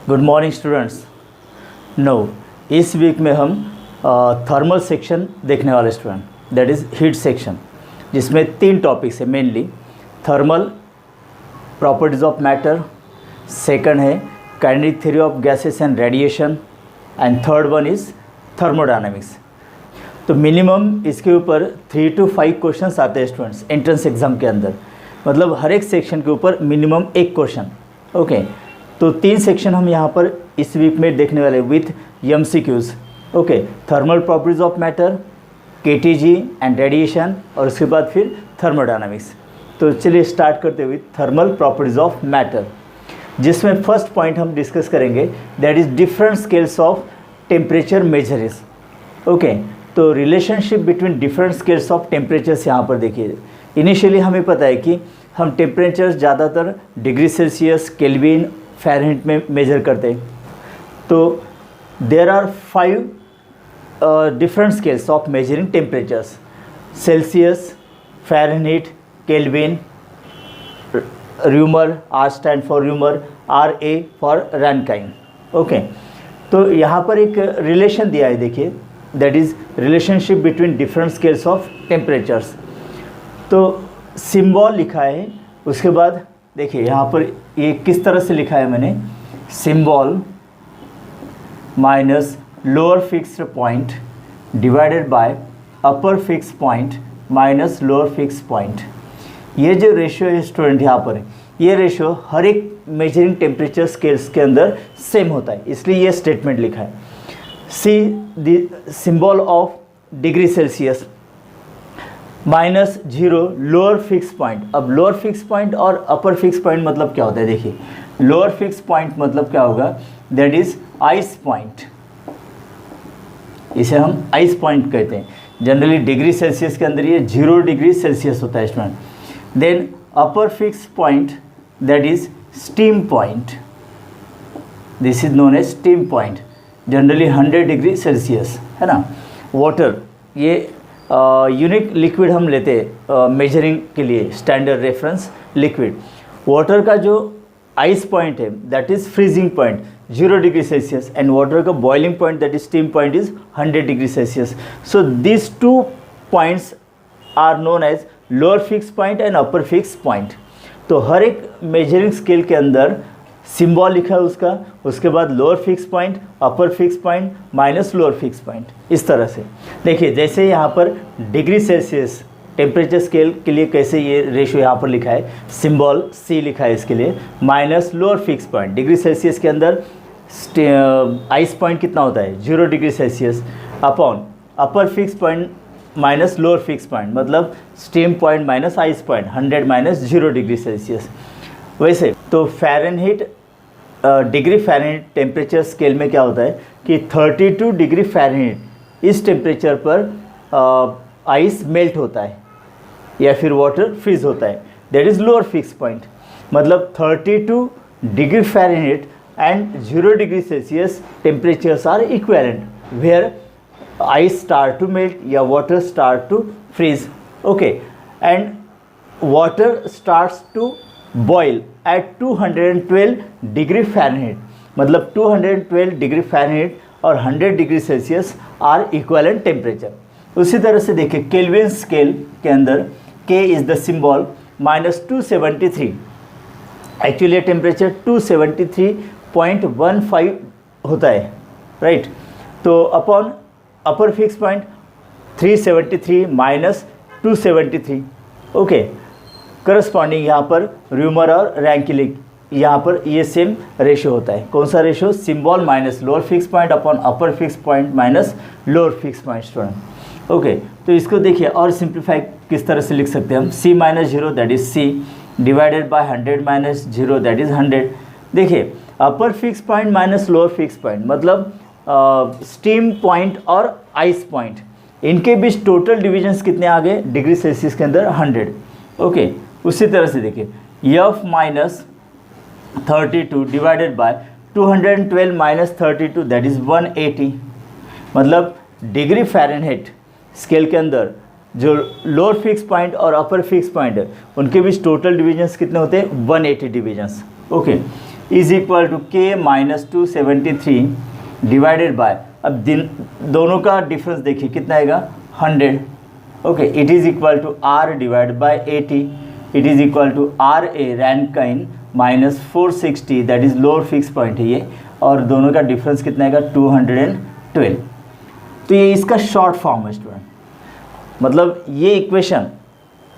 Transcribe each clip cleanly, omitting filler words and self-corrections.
Good morning students. No, इस week में हम थर्मल सेक्शन देखने वाले student, that is heat section, जिसमें 3 टॉपिक्स है mainly. Thermal properties of matter, second है kinetic theory of gases and radiation, and third one is thermodynamics. तो minimum इसके ऊपर 3 to 5 क्वेश्चंस आते हैं स्टूडेंट्स एंट्रेंस एग्ज़ाम के अंदर, मतलब हर एक सेक्शन के ऊपर मिनिमम 1 क्वेश्चन। ओके, तो 3 सेक्शन हम यहाँ पर इस वीक में देखने वाले with MCQs। Okay, thermal properties of matter, KTG and radiation, और उसके बाद फिर थर्मोडायनामिक्स। तो चलिए स्टार्ट करते हुए थर्मल प्रॉपर्टीज ऑफ मैटर, जिसमें फर्स्ट पॉइंट हम डिस्कस करेंगे that is different scales of temperature measures. Okay, तो relationship between different scales of temperatures यहाँ पर देखिए। इनिशियली हमें पता है कि हम टेम्परेचर ज़्यादातर डिग्री सेल्सियस, केल्विन, फ़ारेनहीट में मेजर करते हैं। तो there are 5 different scales of measuring temperatures: Celsius, Fahrenheit, Kelvin, Réaumur, R stand for Réaumur, RA for Rankine. Okay, तो यहाँ पर एक रिलेशन दिया है, देखिए, that is relationship between different scales of temperatures. तो सिंबल लिखा है, उसके बाद देखिए यहाँ पर ये किस तरह से लिखा है मैंने, symbol minus lower fixed point divided by upper fix point minus lower fix point. ये जो रेशियो है स्टूडेंट यहाँ पर, ये रेशियो हर एक मेजरिंग टेम्परेचर स्केल्स के अंदर सेम होता है, इसलिए ये स्टेटमेंट लिखा है। See the symbol of degree Celsius minus 0 lower fix point. अब लोअर फिक्स पॉइंट और अपर फिक्स पॉइंट मतलब क्या होता है, देखिए लोअर फिक्स पॉइंट मतलब क्या होगा, दैट इज आइस पॉइंट। इसे हम आइस पॉइंट कहते हैं। जनरली डिग्री सेल्सियस के अंदर ये 0 डिग्री सेल्सियस होता है student. Then upper fix point that is steam point, this is known as steam point, generally 100 degree Celsius, है ना। वाटर, ये यूनिक लिक्विड हम लेते हैं मेजरिंग के लिए, स्टैंडर्ड रेफरेंस लिक्विड। वाटर का जो आइस पॉइंट है that is freezing point 0 degree Celsius, and water का boiling point that is steam point is 100 degree Celsius. So this 2 points are known as lower fix point and upper fix point. तो हर एक measuring scale के अंदर symbol लिखा है उसका, उसके बाद लोअर फिक्स पॉइंट, अपर fix point minus lower fix point, इस तरह से। देखिए जैसे यहाँ पर डिग्री सेल्सियस टेम्परेचर स्केल के लिए कैसे ये रेशियो यहाँ पर लिखा है, सिंबल C लिखा है इसके लिए, minus lower fix point. Degree Celsius के अंदर आइस पॉइंट कितना होता है, 0 degree Celsius, upon upper fix point minus lower fix point, मतलब steam point minus ice point, 100 minus 0 degree Celsius. वैसे तो Fahrenheit, degree Fahrenheit temperature scale में क्या होता है कि 32 डिग्री फ़ारेनहीट इस टेम्परेचर पर आइस मेल्ट होता है या फिर वाटर फ्रीज होता है, that is lower fix point. मतलब 32 degree Fahrenheit and 0 degree Celsius temperatures are equivalent, where ice start to melt या water start to freeze. Okay, and water starts to boil at 212 degree Fahrenheit, मतलब 212 degree Fahrenheit और 100 degree Celsius are equivalent temperature. उसी तरह से देखिए Kelvin scale के अंदर K is the symbol minus 273, actually temperature 273.15 होता है, राइट। तो upon upper fix point 373 minus 273। Okay, corresponding यहाँ पर र्यूमर और रैंकिलिक, यहाँ पर ये सेम रेशियो होता है। कौन सा ratio, symbol minus lower fix point upon upper fix point minus lower fix point student. Okay, तो इसको देखिए और सिंप्लीफाई किस तरह से लिख सकते हैं हम, C minus 0 that is C divided by 100 minus 0 that is 100। देखिए अपर fix point minus lower fix point मतलब स्टीम पॉइंट और आइस पॉइंट, इनके बीच टोटल डिविजन्स कितने आ गए डिग्री सेल्सियस के अंदर, 100। ओके, उसी तरह से देखिए F minus 32 divided by 212 minus 32 that is 180। मतलब डिग्री फ़ारेनहीट स्केल के अंदर जो लोअर फिक्स पॉइंट और अपर फिक्स पॉइंट है उनके बीच टोटल डिविजन्स कितने होते हैं, 180 divisions. Okay, is equal to K minus 273 divided by, अब दोनों का डिफरेंस देखिए कितना आएगा 100, okay, it is equal to R divide by 80, it is equal to R A Rankine minus 460, that is lower fix point है ये, और दोनों का डिफरेंस कितना आएगा 212। तो ये इसका शॉर्ट फॉर्म है स्टूडेंट, मतलब ये इक्वेशन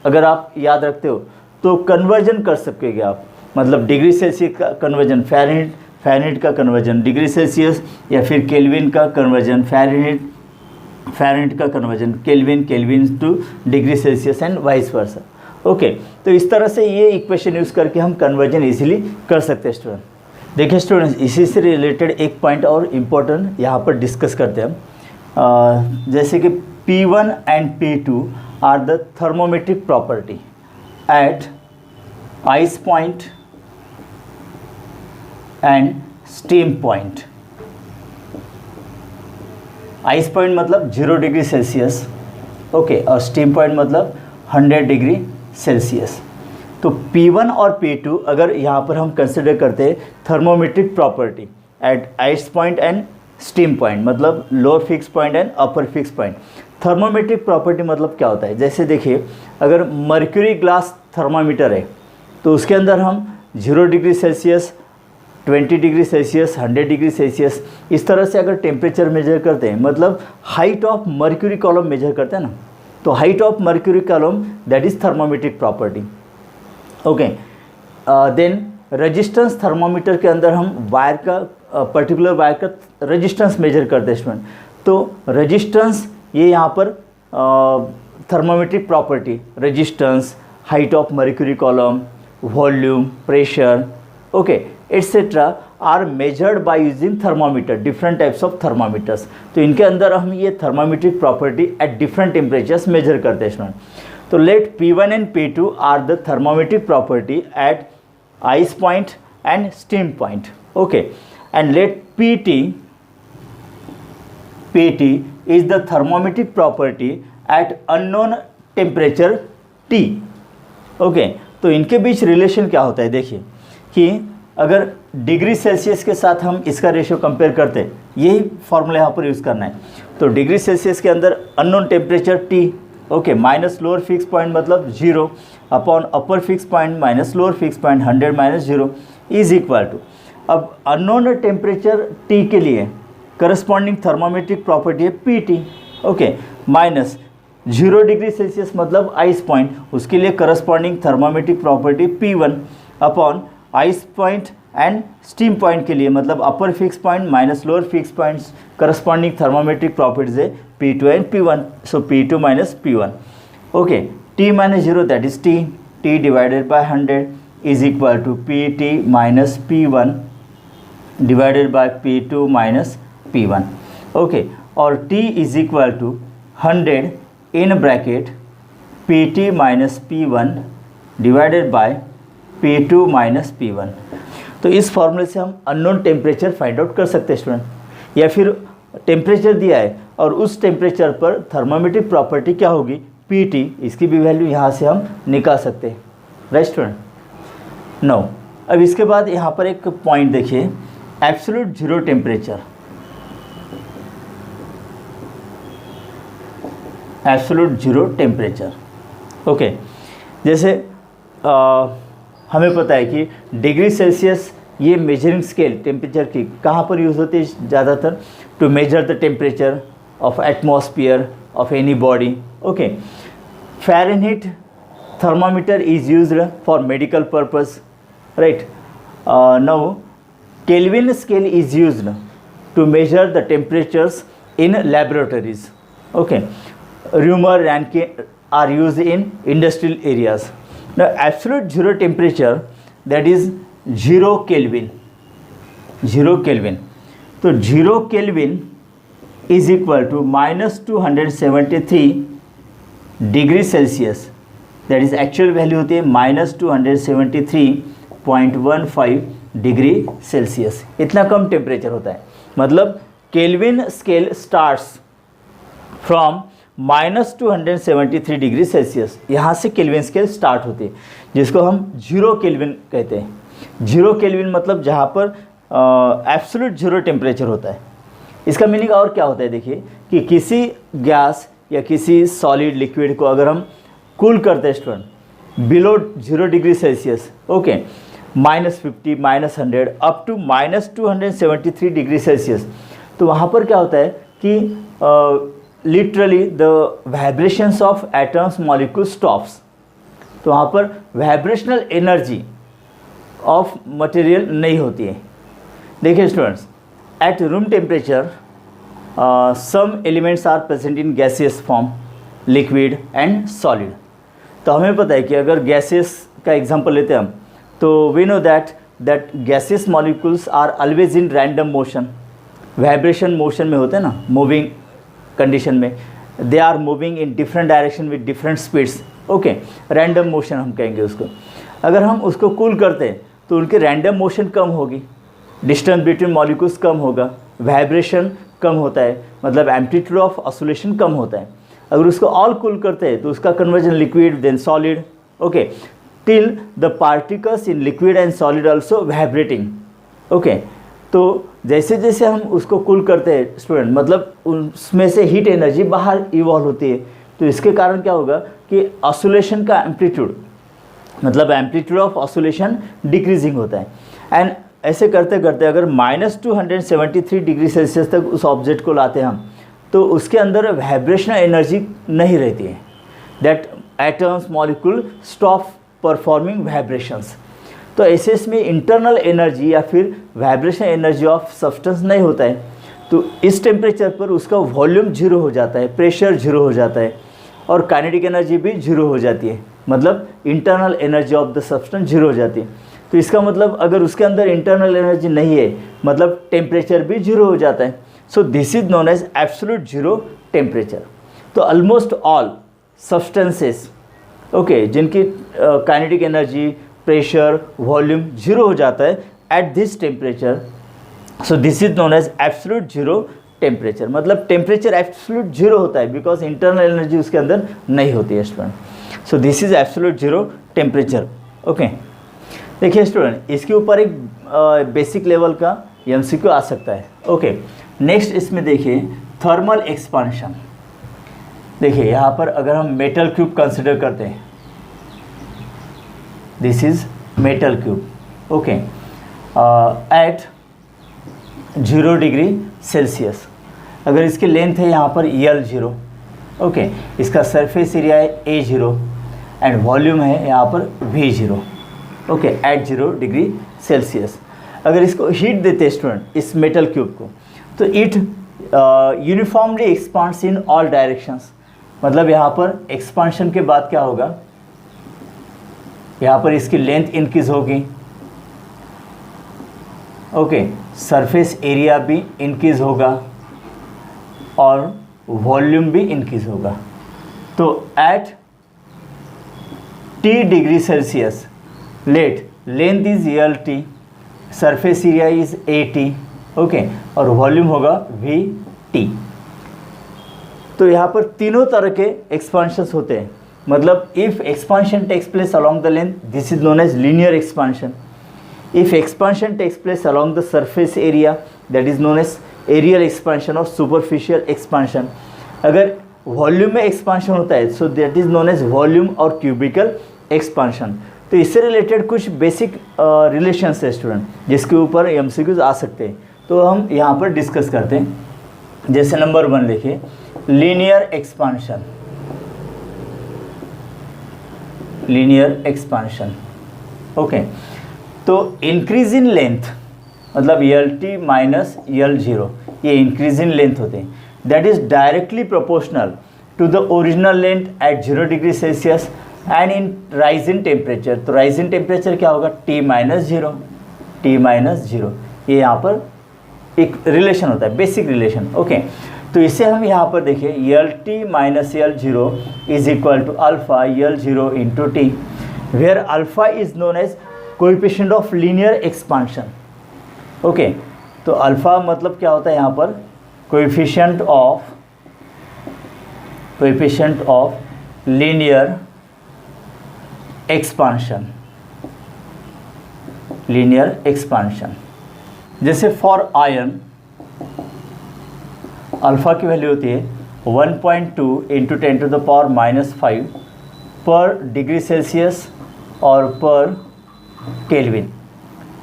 अगर आप याद रखते हो तो कन्वर्जन कर सकेंगे आप, मतलब डिग्री सेल्सियस का कन्वर्जन फ़ारेनहीट का कन्वर्जन डिग्री सेल्सियस, या फिर केल्विन का कन्वर्जन फ़ारेनहीट का conversion kelvin two degree Celsius and vice versa. Okay, तो इस तरह से ये इक्वेशन यूज़ करके हम कन्वर्जन इजीली कर सकते हैं स्टूडेंट। देखिए स्टूडेंट्स, इसी से रिलेटेड एक पॉइंट और इम्पोर्टेंट यहाँ पर डिस्कस करते हैं हम, जैसे कि P1 and P2 are the thermometric property at ice point and steam point. Ice point मतलब 0 डिग्री सेल्सियस, ओके, और स्टीम पॉइंट मतलब 100 डिग्री सेल्सियस। तो P1 और P2 अगर यहाँ पर हम कंसिडर करते हैं thermometric property at ice point and steam point, मतलब lower fix point and upper fix point. Thermometric property मतलब क्या होता है, जैसे देखिए अगर मर्क्यूरी ग्लास थर्मामीटर है तो उसके अंदर हम 0 degree Celsius, 20 degree Celsius, 100 degree Celsius, इस तरह से अगर टेम्परेचर मेजर करते हैं, मतलब height of mercury column measure करते हैं ना, तो height of mercury column that is thermometric property. Okay, then resistance thermometer के अंदर हम वायर का पर्टिकुलर वायर का रेजिस्टेंस मेजर करते हैं स्टूडेंट, तो रेजिस्टेंस ये यहाँ पर thermometric property, resistance, height of mercury column, volume, pressure, okay, etcetera are measured by using thermometer, different types of thermometers. तो इनके अंदर हम ये thermometric property at different temperatures measure करते हैं स्टूडेंट। तो let P1 and P2 are the thermometric property at ice point and steam point, okay, and let PT is the thermometric property at unknown temperature T, okay. तो इनके बीच relation क्या होता है, देखिए कि अगर डिग्री सेल्सियस के साथ हम इसका रेशियो कंपेयर करते हैं, यही फॉर्मूला यहाँ पर यूज़ करना है। तो डिग्री सेल्सियस के अंदर unknown temperature T, okay, minus lower fix point मतलब 0 upon upper fix point minus lower fix point 100 minus 0 is equal to, अब अननोन टेम्परेचर T के लिए करस्पॉन्डिंग थर्मोमेट्रिक प्रॉपर्टी है PT, okay, minus 0 degree Celsius मतलब ice point, उसके लिए corresponding thermometric property P1 upon ice point and steam point के लिए मतलब upper fix point minus lower fix points corresponding thermometric properties है P2 and P1, so P2 minus P1, okay, T minus 0 that is T divided by 100 is equal to PT minus P1 divided by P2 minus P1, okay, और T is equal to 100 in bracket PT minus P1 divided by P2 minus P1। तो इस फॉर्मूले से हम unknown temperature find out कर सकते हैं student, या फिर टेम्परेचर दिया है और उस टेम्परेचर पर थर्मोमेट्रिक प्रॉपर्टी क्या होगी PT, इसकी भी वैल्यू यहाँ से हम निकाल सकते हैं, राइट स्टूडेंट। नो, अब इसके बाद यहाँ पर एक पॉइंट देखिए, absolute zero temperature, absolute zero temperature, okay, जैसे हमें पता है कि डिग्री सेल्सियस ये मेजरिंग स्केल टेम्परेचर की कहाँ पर यूज़ होती है ज़्यादातर, to measure the temperature of atmosphere of any body, okay. Fahrenheit thermometer is used for medical purpose, right? Now Kelvin scale is used to measure the temperatures in laboratories, okay. Reaumur Rankine are used in industrial areas. Now absolute zero temperature, that is 0 Kelvin, 0 Kelvin. So 0 Kelvin is equal to minus 273 degree Celsius, that is actual value होती है minus 273.15 degree Celsius. इतना कम temperature होता है, मतलब kelvin scale starts from minus 273 degree Celsius, यहाँ से kelvin scale start होती है, जिसको हम 0 केल्विन कहते हैं। 0 केल्विन मतलब जहाँ पर एब्सोल्यूट जीरो टेम्परेचर होता है। इसका मीनिंग और क्या होता है, देखिए कि किसी गैस या किसी सॉलिड लिक्विड को अगर हम कूल करते हैं student below 0 degree Celsius, okay, -50, -100 up to -273 degree Celsius, तो वहाँ पर क्या होता है कि literally the vibrations of atoms molecule stops. तो वहाँ पर वाइब्रेशनल एनर्जी ऑफ मटेरियल नहीं होती है। देखिए students, at room temperature some elements are present in gaseous form, liquid and solid. तो हमें पता है कि अगर गैसेस का एग्जांपल लेते हैं हम, तो we know that gaseous molecules are always in random motion, vibration motion में होते हैं ना, मूविंग कंडीशन में, they are moving in different direction with different speeds, okay, random motion हम कहेंगे उसको। अगर हम उसको कूल करते हैं तो उनकी रैंडम मोशन कम होगी, डिस्टेंस बिटवीन मॉलिक्यूल्स कम होगा, वाइब्रेशन कम होता है, मतलब एम्पलीट्यूड ऑफ ऑसिलेशन कम होता है। अगर उसको ऑल कूल करते हैं तो उसका conversion liquid then solid, okay, till the particles in liquid and solid also vibrating, okay. तो जैसे जैसे हम उसको कूल करते हैं स्टूडेंट, मतलब उसमें से हीट एनर्जी बाहर इवॉल्व होती है, तो इसके कारण क्या होगा कि ऑसिलेशन का एम्पलीट्यूड, मतलब एम्पलीट्यूड ऑफ ऑसिलेशन डिक्रीजिंग होता है। एंड ऐसे करते करते अगर -273 डिग्री सेल्सियस तक उस ऑब्जेक्ट को लाते हैं हम, तो उसके अंदर वाइब्रेशनल एनर्जी नहीं रहती है, that atoms molecule stop performing vibrations. तो ऐसे इसमें इंटरनल एनर्जी या फिर वाइब्रेशन एनर्जी ऑफ सब्सटेंस नहीं होता है। तो इस टेम्परेचर पर उसका वॉल्यूम 0 हो जाता है, प्रेशर 0 हो जाता है, और काइनेटिक एनर्जी भी 0 हो जाती है, मतलब internal energy of the substance 0 हो जाती है। तो इसका मतलब अगर उसके अंदर इंटरनल एनर्जी नहीं है, मतलब टेम्परेचर भी 0 हो जाता है। So this is known as absolute zero temperature. तो ऑलमोस्ट ऑल सब्सटेंसेस, ओके, जिनकी काइनेटिक एनर्जी, प्रेशर, वॉल्यूम 0 हो जाता है at this temperature, so this is known as absolute zero temperature. मतलब टेम्परेचर एब्सोल्यूट जीरो होता है बिकॉज इंटरनल एनर्जी उसके अंदर नहीं होती है student. So this is absolute zero temperature, okay. देखिए स्टूडेंट, इसके ऊपर एक बेसिक लेवल का एमसीक्यू आ सकता है, ओके। नेक्स्ट इसमें देखिए थर्मल एक्सपांशन। देखिए यहाँ पर अगर हम मेटल क्यूब कंसिडर करते हैं, this is metal cube, okay, at 0 degree Celsius. अगर इसकी लेंथ है यहाँ पर L0, ओके, इसका सरफेस एरिया है A0 एंड वॉल्यूम है यहाँ पर V0, okay, at 0 degree Celsius. अगर इसको हीट देते हैं स्टूडेंट इस मेटल क्यूब को, तो it uniformly expands in all directions. मतलब यहाँ पर एक्सपांशन के बाद क्या होगा, यहाँ पर इसकी लेंथ इंक्रीज होगी, ओके, सरफेस एरिया भी इंक्रीज होगा और वॉल्यूम भी इंक्रीज होगा। तो at T degree Celsius length is LT, surface area is AT, okay, और वॉल्यूम होगा VT। तो यहाँ पर तीनों तरह के एक्सपांशंस होते हैं। मतलब if expansion takes place along the length, this is known as linear expansion. If expansion takes place along the surface area, that is known as areal expansion और सुपरफिशियल एक्सपांशन। अगर वॉल्यूम में एक्सपांशन होता है, so that is known as volume और cubical expansion. तो इससे related कुछ basic relations है स्टूडेंट, जिसके ऊपर एमसीक्यूज आ सकते हैं। तो हम यहाँ पर डिस्कस करते हैं। जैसे नंबर 1 देखिए, linear expansion. Linear expansion, okay. तो इंक्रीज इन लेंथ, मतलब LT माइनस L0, ये इंक्रीज इन लेंथ होते हैं, that is directly proportional to the original length at 0 degree Celsius and in rise in temperature. तो rise in temperature क्या होगा, T minus 0, T minus 0। ये यहाँ पर एक रिलेशन होता है, बेसिक रिलेशन, ओके। तो इसे हम यहाँ पर देखिए, LT minus L0 is equal to alpha L0 into T, where alpha is known as coefficient of linear expansion, okay. तो अल्फा मतलब क्या होता है यहाँ पर, coefficient of linear expansion, linear expansion. जैसे फॉर आयरन अल्फ़ा की वैल्यू होती है 1.2 इंटू 10⁻⁻5 पर डिग्री सेल्सियस और पर केल्विन।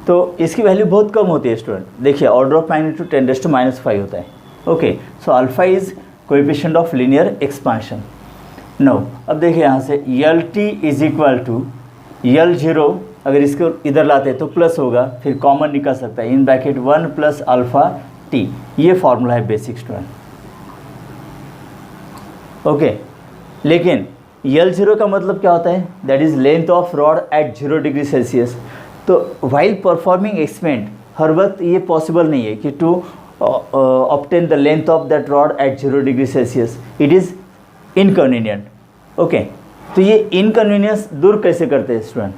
तो इसकी वैल्यू बहुत कम होती है स्टूडेंट। देखिए ऑर्डर ऑफ मैग्नीट्यूड 10⁻⁵ होता है। Okay, so alpha is coefficient of linear expansion. No, अब देखिए यहाँ से LT is equal to L0, अगर इसको इधर लाते हैं तो प्लस होगा, फिर कॉमन निकल सकता है in bracket 1 plus alpha T. ये फॉर्मूला है बेसिक स्टूडेंट। ओके, लेकिन L0 का मतलब क्या होता है? That is length of rod at 0 degree Celsius. तो वाइल परफॉर्मिंग एक्सपेरिमेंट हर वक्त ये पॉसिबल नहीं है कि to obtain the length of that rod at 0 degree Celsius, it is inconvenient. Okay, तो ये इनकन्वीनियंस दूर कैसे करते हैं स्टूडेंट?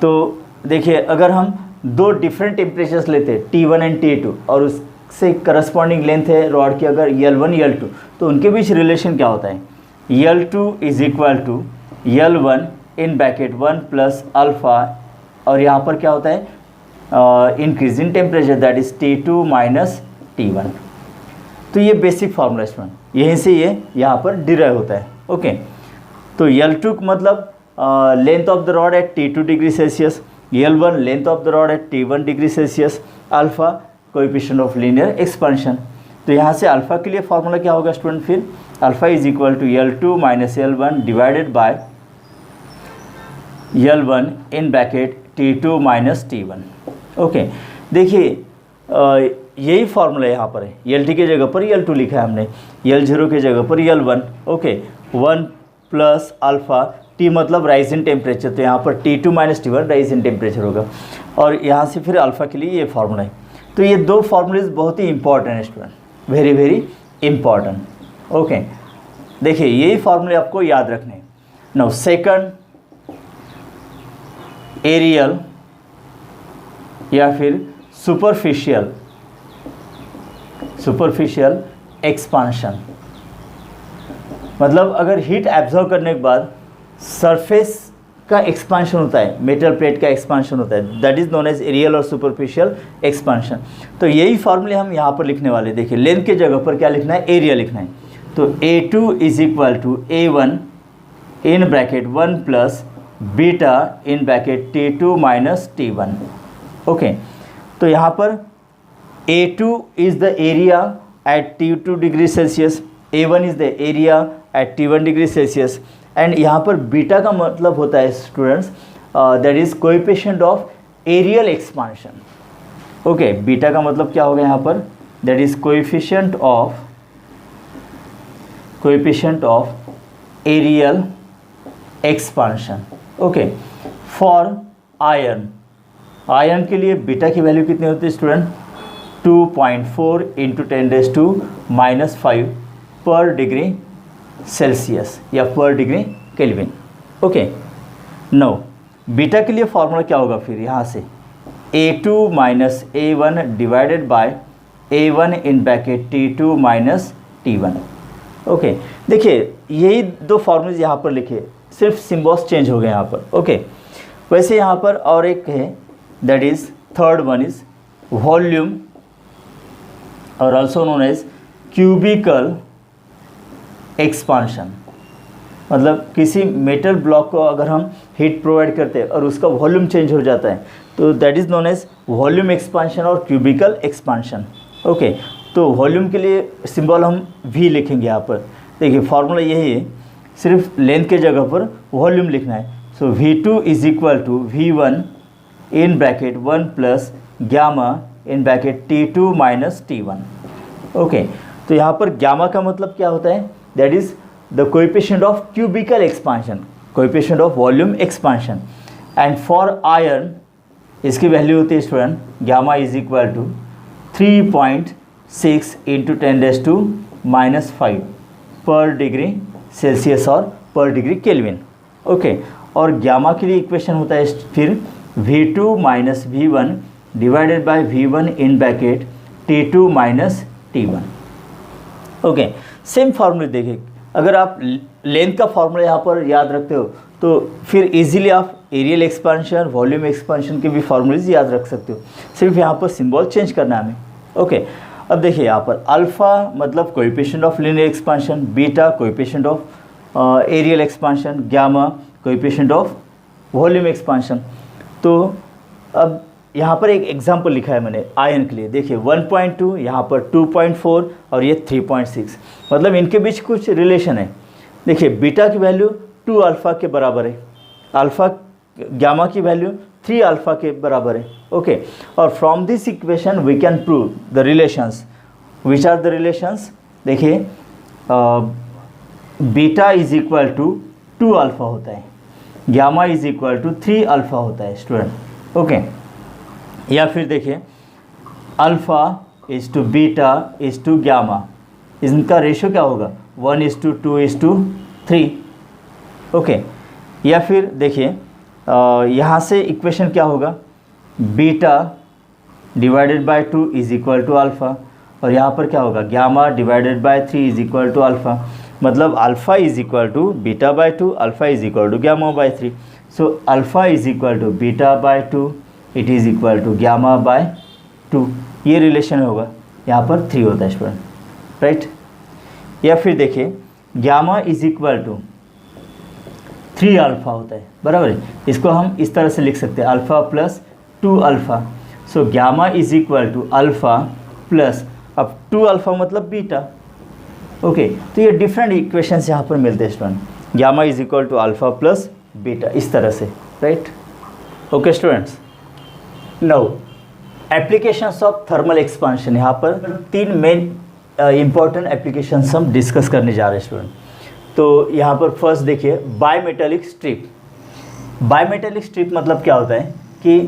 तो देखिए अगर हम दो डिफरेंट टेम्परेचर्स लेते हैं T1 एंड T2 और उससे करस्पॉन्डिंग लेंथ है रॉड की अगर L1 L2, तो उनके बीच रिलेशन क्या होता है? L2 is equal to L1 in bracket 1 plus alpha, और यहाँ पर क्या होता है? Increase in temperature that is T2 minus T1। तो ये बेसिक फार्मूला स्टूडेंट, यहीं से ये यहाँ पर डिराइव होता है। ओके, तो L2 मतलब length of the rod at T2 degree Celsius, L1 length of the rod at T1 degree Celsius, alpha coefficient of linear expansion. तो यहाँ से अल्फ़ा के लिए फार्मूला क्या होगा स्टूडेंट? फिर alpha is equal to L2 minus L1 divided by L1 in bracket T2 minus T1। Okay, देखिए यही फार्मूला यहाँ पर है। LT के जगह पर L2 लिखा है हमने, L0 के जगह पर L1। Okay, 1 plus alpha, T मतलब राइज इन टेम्परेचर, तो यहाँ पर T2 minus T1 rise in temperature होगा, और यहाँ से फिर अल्फ़ा के लिए ये फार्मूला है। तो ये दो फार्मूलेज बहुत ही इंपॉर्टेंट है student, very very important. Okay, देखिए यही फार्मूले आपको याद रखने हैं। नाउ सेकंड, एरियल या फिर सुपरफिशियल एक्सपांशन, मतलब अगर हीट एब्जॉर्ब करने के बाद सरफेस का एक्सपांशन होता है, मेटल प्लेट का एक्सपांशन होता है, that is known as areal और सुपरफिशियल एक्सपांशन। तो यही फार्मूले हम यहाँ पर लिखने वाले। देखिए लेंथ के जगह पर क्या लिखना है? एरिया लिखना है। तो A2 is equal to A1 in bracket 1 plus beta in bracket T2 minus T1। Okay, तो यहाँ पर A2 is the area at T2 degree Celsius, A1 is the area at T1 degree Celsius, and यहाँ पर beta का मतलब होता है students that is coefficient of areal expansion. Okay, beta का मतलब क्या होगा यहाँ पर? That is coefficient of areal expansion. Okay, for iron के लिए बीटा की वैल्यू कितनी होती है student? 2.4 into 10⁻⁻5 per degree Celsius या per degree kelvin. Okay, no, beta के लिए फॉर्मूला क्या होगा फिर? यहाँ से A2 minus A1 divided by A1 in bracket T2 minus T1। Okay, देखिए यही दो फार्मूले यहाँ पर लिखे, सिर्फ सिम्बॉल्स चेंज हो गए यहाँ पर। ओके, वैसे यहाँ पर और एक है, that is third one is volume और also known as cubical expansion. मतलब किसी मेटल ब्लॉक को अगर हम हीट प्रोवाइड करते हैं और उसका वॉल्यूम चेंज हो जाता है, तो that is known as volume expansion और क्यूबिकल एक्सपांशन। ओके, तो वॉल्यूम के लिए सिंबल हम V लिखेंगे यहाँ पर। देखिए फार्मूला यही है, सिर्फ लेंथ के जगह पर वॉल्यूम लिखना है। So V2 is equal to V1 in bracket 1 plus gamma in bracket T2 minus T1। Okay, तो यहाँ पर गामा का मतलब क्या होता है? That is the coefficient of cubical expansion, coefficient of volume expansion. And for iron इसकी value होती है student, gamma is equal to 3.6 into 10⁻⁻5 per degree Celsius और पर डिग्री केल्विन। ओके, और गामा के लिए इक्वेशन होता है फिर V2 minus V1 divided by V1 in bracket T2 minus T1। Okay, same फार्मूले देखिए, अगर आप लेंथ का फार्मूला यहाँ पर याद रखते हो तो फिर इजीली आप एरियल एक्सपांशन, वॉल्यूम एक्सपांशन के भी फॉर्मूलेज याद रख सकते हो, सिर्फ यहाँ पर सिंबल चेंज करना है हमें। ओके, अब देखिए यहाँ पर अल्फ़ा मतलब coefficient of linear expansion, beta coefficient of areal expansion, gamma coefficient of volume expansion. तो अब यहाँ पर एक एग्जांपल लिखा है मैंने आयन के लिए, देखिए 1.2, यहाँ पर 2.4 और ये 3.6, मतलब इनके बीच कुछ रिलेशन है। देखिए बीटा की वैल्यू 2 अल्फ़ा के बराबर है, अल्फ़ा गामा की वैल्यू 3 अल्फ़ा के बराबर है। ओके, और from this equation we can prove the relations. Which are the relations? देखिए beta is equal to 2 alpha होता है, gamma is equal to 3 alpha होता है स्टूडेंट। ओके, या फिर देखिए alpha is to beta is to gamma, इनका ratio क्या होगा? 1:2:3। ओके, या फिर देखिए यहाँ से इक्वेशन क्या होगा? Beta divided by 2 is equal to alpha, और यहाँ पर क्या होगा? Gamma divided by 3 is equal to alpha, मतलब alpha is equal to beta by 2, alpha is equal to gamma by 3। So alpha is equal to beta by 2, it is equal to gamma by 2, ये relation होगा। यहाँ पर 3 होता है student, right. या फिर देखिए gamma is equal to 3 alpha होता है, बराबर है। इसको हम इस तरह से लिख सकते हैं, alpha plus 2 alpha. So gamma is equal to alpha plus, अब 2 अल्फ़ा मतलब बीटा। ओके, तो ये डिफरेंट इक्वेशंस यहाँ पर मिलते हैं student, gamma is equal to alpha plus beta, इस तरह से, right. Okay students, now applications of thermal expansion, यहाँ पर 3 मेन इंपॉर्टेंट एप्लीकेशंस हम डिस्कस करने जा रहे हैं स्टूडेंट। तो यहाँ पर फर्स्ट देखिए बायमेटेलिक स्ट्रिप। बायमेटेलिक स्ट्रिप मतलब क्या होता है कि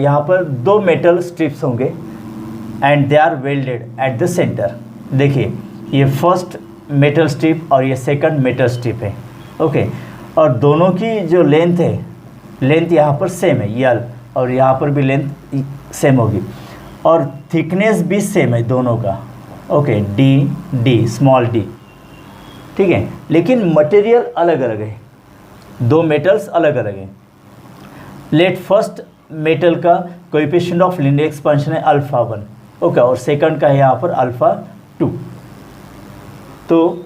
यहाँ पर 2 मेटल स्ट्रिप्स होंगे and they are welded at the centre. देखिए ये फर्स्ट मेटल स्ट्रिप और ये सेकंड मेटल स्ट्रिप है। ओके, और दोनों की जो लेंथ है, लेंथ यहाँ पर सेम है यल, और यहाँ पर भी लेंथ सेम होगी, और थिकनेस भी सेम है दोनों का। ओके, डी स्मॉल डी, ठीक है, लेकिन मटेरियल अलग अलग है, 2 मेटल्स अलग अलग हैं। लेट फर्स्ट मेटल का कोएफिशिएंट ऑफ लीनियर एक्सपांशन है अल्फ़ा 1, ओके, और सेकंड का है यहाँ पर अल्फ़ा 2। तो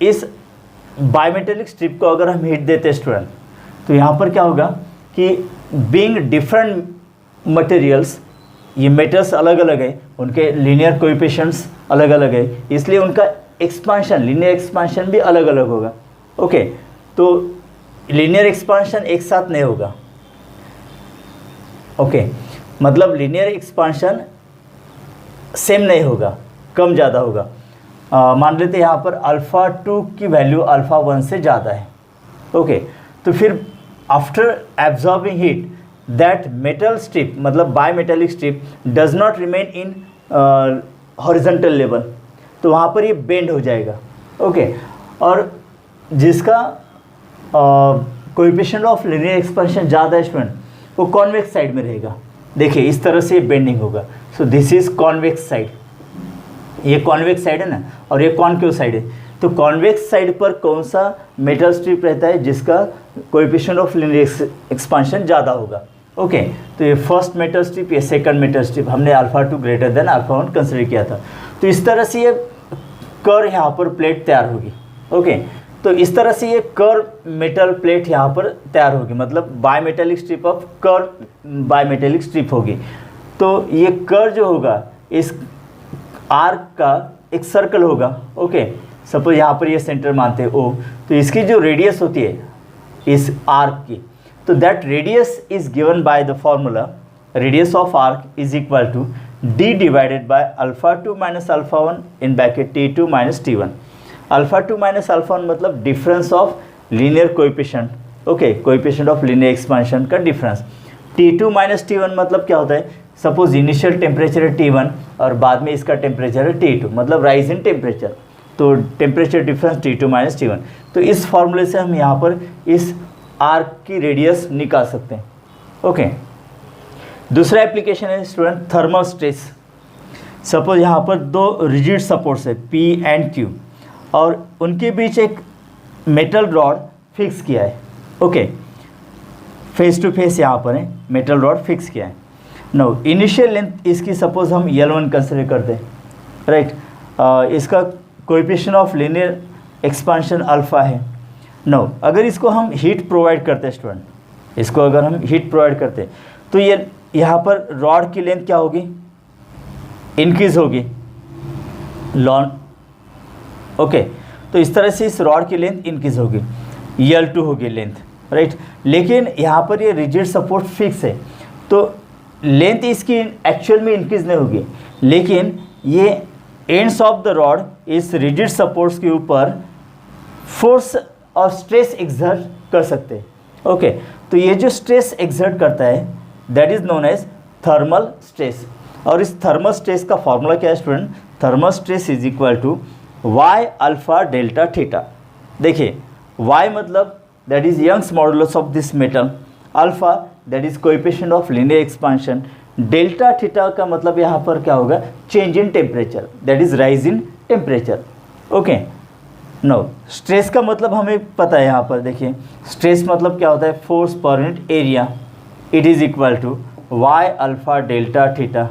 इस बायमेटेलिक स्ट्रिप को अगर हम हिट देते हैं स्टूडेंट, तो यहाँ पर क्या होगा कि बीइंग डिफरेंट मटेरियल्स, ये मेटल्स अलग अलग है, उनके लीनियर कोएफिशिएंट्स अलग अलग है, इसलिए उनका एक्सपांशन, लीनियर एक्सपांशन भी अलग अलग होगा। ओके, तो लीनियर एक्सपांशन एक साथ नहीं होगा। ओके, मतलब लीनियर एक्सपांशन सेम नहीं होगा, कम ज़्यादा होगा। मान लेते हैं यहाँ पर अल्फ़ा 2 की वैल्यू अल्फ़ा 1 से ज़्यादा है। ओके, तो फिर after absorbing heat that metal strip, मतलब bimetallic strip does not remain in horizontal level, तो वहाँ पर ये बेंड हो जाएगा। ओके, और जिसका कोएफिशिएंट ऑफ लीनियर एक्सपांशन ज़्यादा है स्टूडेंट, वो कॉन्वेक्स साइड में रहेगा। देखिए इस तरह से बेंडिंग होगा। So this is convex side, ये कॉन्वेक्स साइड है ना, और ये कॉन्केव साइड है। तो कॉन्वेक्स साइड पर कौन सा मेटल स्ट्रिप रहता है जिसका कोएफिशिएंट ऑफ लीनियर एक्सपांशन ज़्यादा होगा। ओके, तो ये फर्स्ट मेटल स्ट्रिप, ये सेकंड मेटल स्ट्रिप, हमने alpha 2 greater than alpha 1 consider किया था। तो इस तरह से ये कर यहाँ पर प्लेट तैयार होगी। ओके, तो इस तरह से ये कर मेटल प्लेट यहाँ पर तैयार होगी, मतलब बायमेटेलिक स्ट्रिप ऑफ कर बायमेटेलिक स्ट्रिप होगी। तो ये कर जो होगा, इस आर्क का एक सर्कल होगा। ओके, सपोज यहाँ पर ये सेंटर मानते हैं ओ, तो इसकी जो रेडियस होती है इस आर्क की, तो that radius is given by the formula radius of arc is equal to d divided by alpha 2 minus alpha 1 in bracket T2 minus T1। Alpha 2 minus alpha 1 मतलब difference of linear coefficient. Okay, coefficient of linear expansion का डिफरेंस। T2 minus T1 मतलब क्या होता है, suppose initial temperature है T1 और बाद में इसका टेम्परेचर है T2, मतलब राइज इन टेम्परेचर, तो temperature difference T2 minus T1। तो इस फॉर्मूले से हम यहाँ पर इस आर्क की रेडियस निकाल सकते हैं। ओके, दूसरा एप्लीकेशन है स्टूडेंट थर्मल स्ट्रेस। सपोज यहाँ पर 2 रिजिड सपोर्ट्स है P एंड Q, और उनके बीच एक मेटल रॉड फिक्स किया है, ओके, फेस टू फेस यहाँ पर है, मेटल रॉड फिक्स किया है। नो इनिशियल लेंथ इसकी सपोज हम L1 कंसिडर करते हैं, राइट, इसका coefficient of linear expansion alpha है। नो अगर इसको हम हीट प्रोवाइड करते हैं स्टूडेंट, इसको अगर हम हीट प्रोवाइड करते हैं तो ये यहाँ पर रॉड की लेंथ क्या होगी, इंक्रीज होगी, लॉन, ओके, तो इस तरह से इस रॉड की लेंथ इंक्रीज होगी, L2 होगी लेंथ, राइट। लेकिन यहाँ पर ये रिजिड सपोर्ट फिक्स है तो लेंथ इसकी एक्चुअल में इंक्रीज नहीं होगी, लेकिन ये एंड्स ऑफ द रॉड इस रिजिड सपोर्ट्स के ऊपर फोर्स और स्ट्रेस एक्सर्ट कर सकते हैं, ओके। तो ये जो स्ट्रेस एक्सर्ट करता है that is known as thermal stress, और इस थर्मल स्ट्रेस का फॉर्मूला क्या है student, thermal stress is equal to Y alpha delta theta. देखिए वाई मतलब that is Young's modulus of this metal, alpha that is coefficient of linear expansion, delta theta का मतलब यहाँ पर क्या होगा, change in temperature that is rise in temperature, okay. No stress का मतलब हमें पता है, यहाँ पर देखिए स्ट्रेस मतलब क्या होता है, force per unit area, it is equal to Y alpha delta theta,